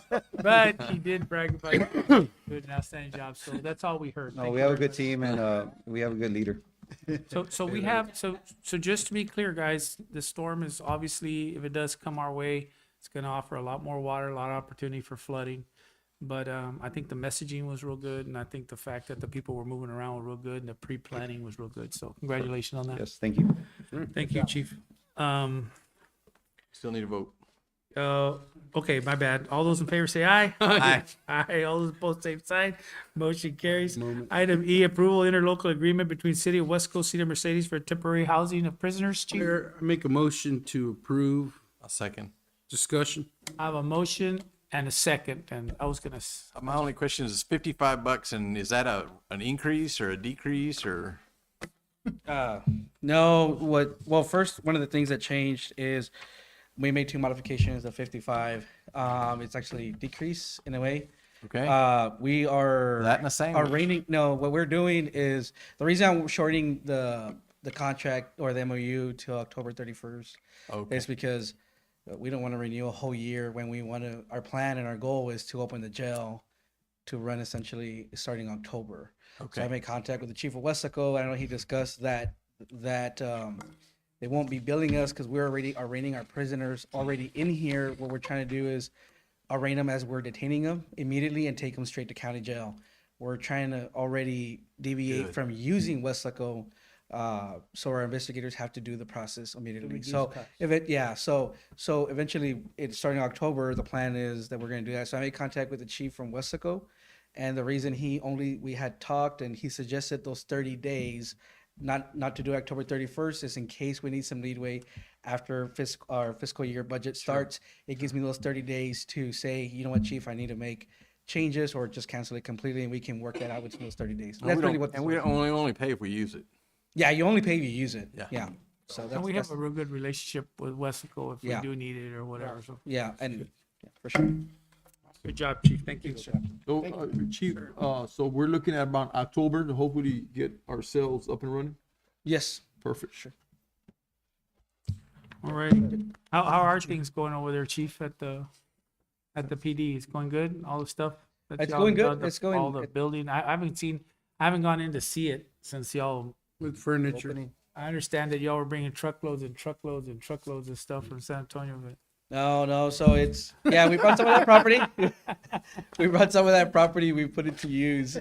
But he did brag about it. Doing an outstanding job. So that's all we heard. No, Thank we you have a very good team and we have a good leader. So we have, so just to be clear, guys, the storm is obviously, if it does come our way, it's gonna offer a lot more water, a lot of opportunity for flooding. But, I think the messaging was real good, and I think the fact that the people were moving around were real good, and the pre-planning was real good. So congratulations on that. Yes, thank you. Thank you, Chief. Still need a vote. Okay, my bad. All those in favor say aye. Aye. Aye. All those opposed, same sign. Motion carries. Item E, approval interlocal agreement between City of West Coast, City of Mercedes for temporary housing of prisoners. Chief, Mayor, I make a motion to approve. A second. Discussion. I have a motion and a second, and I was gonna, My only question is $55, and is that an increase or a decrease or? No, well, first, one of the things that changed is we made 2 modifications of 55. It's actually decrease in a way. Okay. We are. That and the same. What we're doing is, the reason I'm shorting the contract or the MOU till October 31st Okay. is because we don't want to renew a whole year when our plan and our goal is to open the jail to run essentially starting October. So I Okay. made contact with the chief of Westaco. I know he discussed that they won't be billing us because we're already arraigning our prisoners already in here. What we're trying to do is arraign them as we're detaining them immediately and take them straight to county jail. We're trying to already deviate Good. from using Westaco, so our investigators have to do the process immediately. So so eventually it's starting October. The plan is that we're going to do that. So I made contact with the chief from Westaco, and the reason we had talked and he suggested those 30 days, not to do October 31st, is in case we need some leadway after our fiscal year budget starts. It gives me those 30 days to say, you know what, chief, I need to make changes or just cancel it completely, and we can work that out within those 30 days. And That's we really don't- what. and we only pay if we use it. Yeah, you only pay if you use it. Yeah. Yeah. So that's, and we have a real good relationship with Westaco if we Yeah. do need it or whatever. So yeah, and yeah, for sure. good job, Chief. Thank you. So, Chief, so we're looking at about October to hopefully get ourselves up and running? Yes. Perfect. Sure. All right. How are things going over there, Chief, at the PD? It's going good? All the stuff? that It's y'all going good. done, It's going- All the building? I haven't gone in to see it since y'all, With furniture. Opening. I understand that y'all were bringing truckloads and truckloads and truckloads of stuff from San Antonio, but No. So yeah, we brought some of that property. We brought some of that property. We put it to use.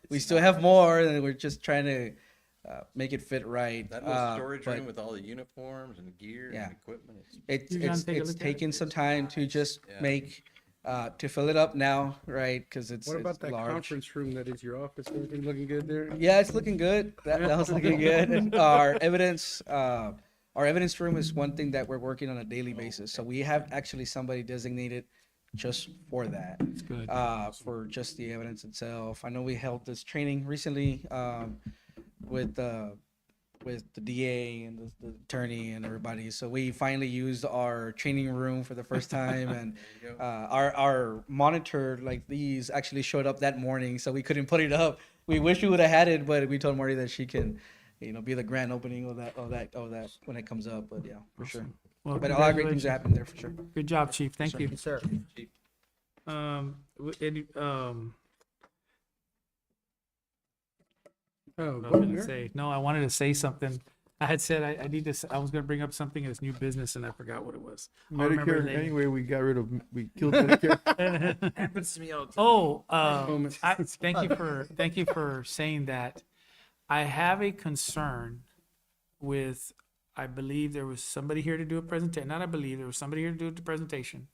We still have more, and we're just trying to make it fit right. That little storage but room with all the uniforms and gear Yeah. and equipment. You gonna take a It's look at it? taken some time to just Yeah. make to fill it up now, right? Because it's What about it's that large. conference room that is your office? Everything looking good there? Yeah, it's looking good. That was looking good. And our evidence room is one thing that we're working on a daily basis. So we have actually somebody designated just for that. it's good. For just the evidence itself. I know we held this training recently with the DA and the attorney and everybody. So we finally used our training room for the first time, and our monitor like these actually showed up that morning, so we couldn't put it up. We wish we would have had it, but we told Marty that she can, be the grand opening of that when it comes up. But yeah, for sure. Well, But a lot of great things congratulations. happened there for sure. Good job, Chief. Thank you. Yes, sir. Oh, I go was gonna there. say, no, I wanted to say something. I had said I was gonna bring up something as new business and I forgot what it was. I'll remember it Medicare, later. anyway, we killed Medicare. Happens to me all the time. Oh, Moment. thank you for saying that. I have a concern with, I believe there was somebody here to do a presentation, not I believe, there was somebody here to do the presentation.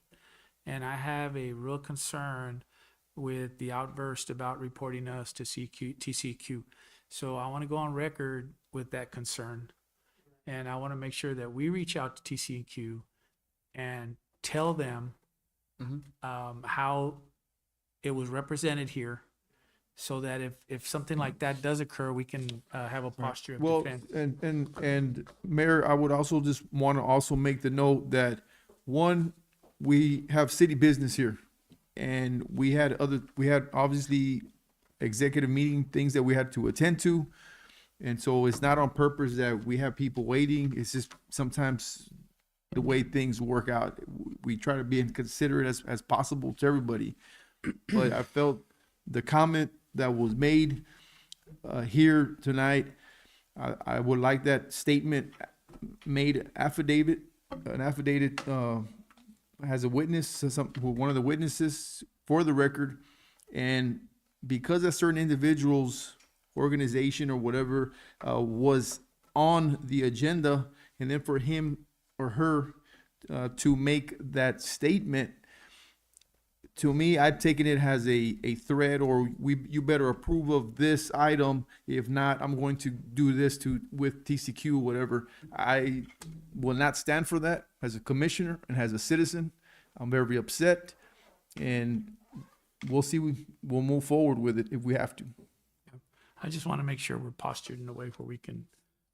And I have a real concern with the outburst about reporting us to TCQ. So I want to go on record with that concern. And I want to make sure that we reach out to TCQ and tell them how it was represented here, so that if something like that does occur, we can have a posture of Well, defense. and Mayor, I would also just want to also make the note that, one, we have city business here. And we had obviously executive meeting things that we had to attend to. And so it's not on purpose that we have people waiting. It's just sometimes the way things work out. We try to be considerate as possible to everybody. But I felt the comment that was made here tonight, I would like that statement made an affidavit has a witness, one of the witnesses for the record. And because a certain individual's organization or whatever was on the agenda, and then for him or her to make that statement, to me, I've taken it as a threat, or you better approve of this item. If not, I'm going to do this with TCQ, whatever. I will not stand for that as a commissioner and as a citizen. I'm very upset, and we'll see. We'll move forward with it if we have to. I just want to make sure we're postured in a way where we can,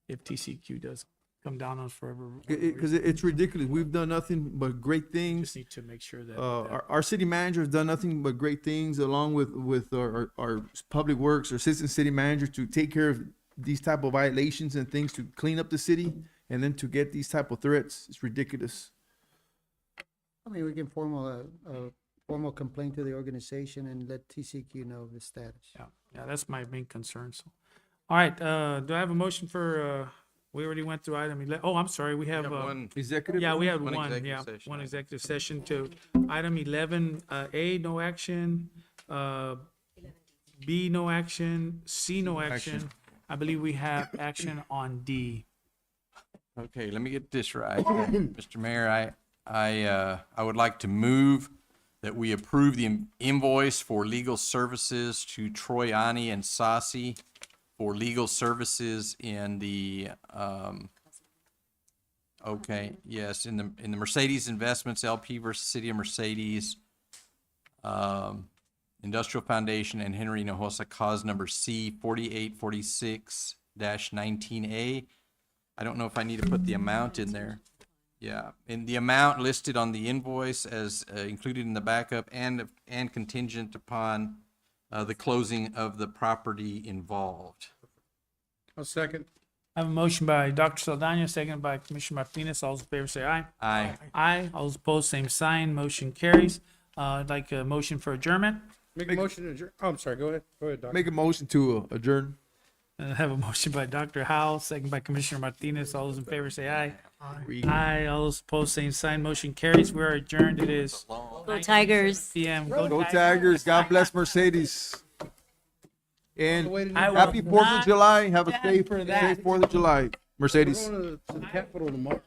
if TCQ does come down on us forever. Because it's ridiculous. We've done nothing but great things. Just need to make sure that. Our city manager has done nothing but great things, along with our public works, our assistant city manager, to take care of these type of violations and things, to clean up the city, and then to get these type of threats. It's ridiculous. I mean, we can form a formal complaint to the organization and let TCQ know the status. Yeah, that's my main concern. So, all right, do I have a motion for, we already went through item 11. Oh, I'm sorry, we have, one executive. yeah, we had one one, executive yeah, session one item. executive session to item 11, A, no action, B, no action, C, no action. I believe we have action on D. Okay, let me get this right. Mr. Mayor, I would like to move that we approve the invoice for legal services to Troy Ani and Sasi for legal services in the, okay, yes, in the Mercedes Investments LP versus City of Mercedes, Industrial Foundation and Henry Hinojosa, cause number C 4846-19A. I don't know if I need to put the amount in there. Yeah, and the amount listed on the invoice as included in the backup and contingent upon the closing of the property involved. A second. I have a motion by Dr. Saldana, second by Commissioner Martinez. All those in favor say aye. Aye. Aye. All those opposed, same sign. Motion carries. I'd like a motion for adjournment. Make a motion to adjourn. Oh, I'm sorry. Go ahead. Go ahead, Doc. Make a motion to adjourn. I have a motion by Dr. Howell, second by Commissioner Martinez. All those in favor say aye. Aye. All those opposed, same sign. Motion carries. We are adjourned. It is Go Tigers. PM. Go Tigers. God bless Mercedes. And I will happy 4th of not July. Have a stand safe for that. 4th of July, Mercedes. We're going to the Capitol tomorrow.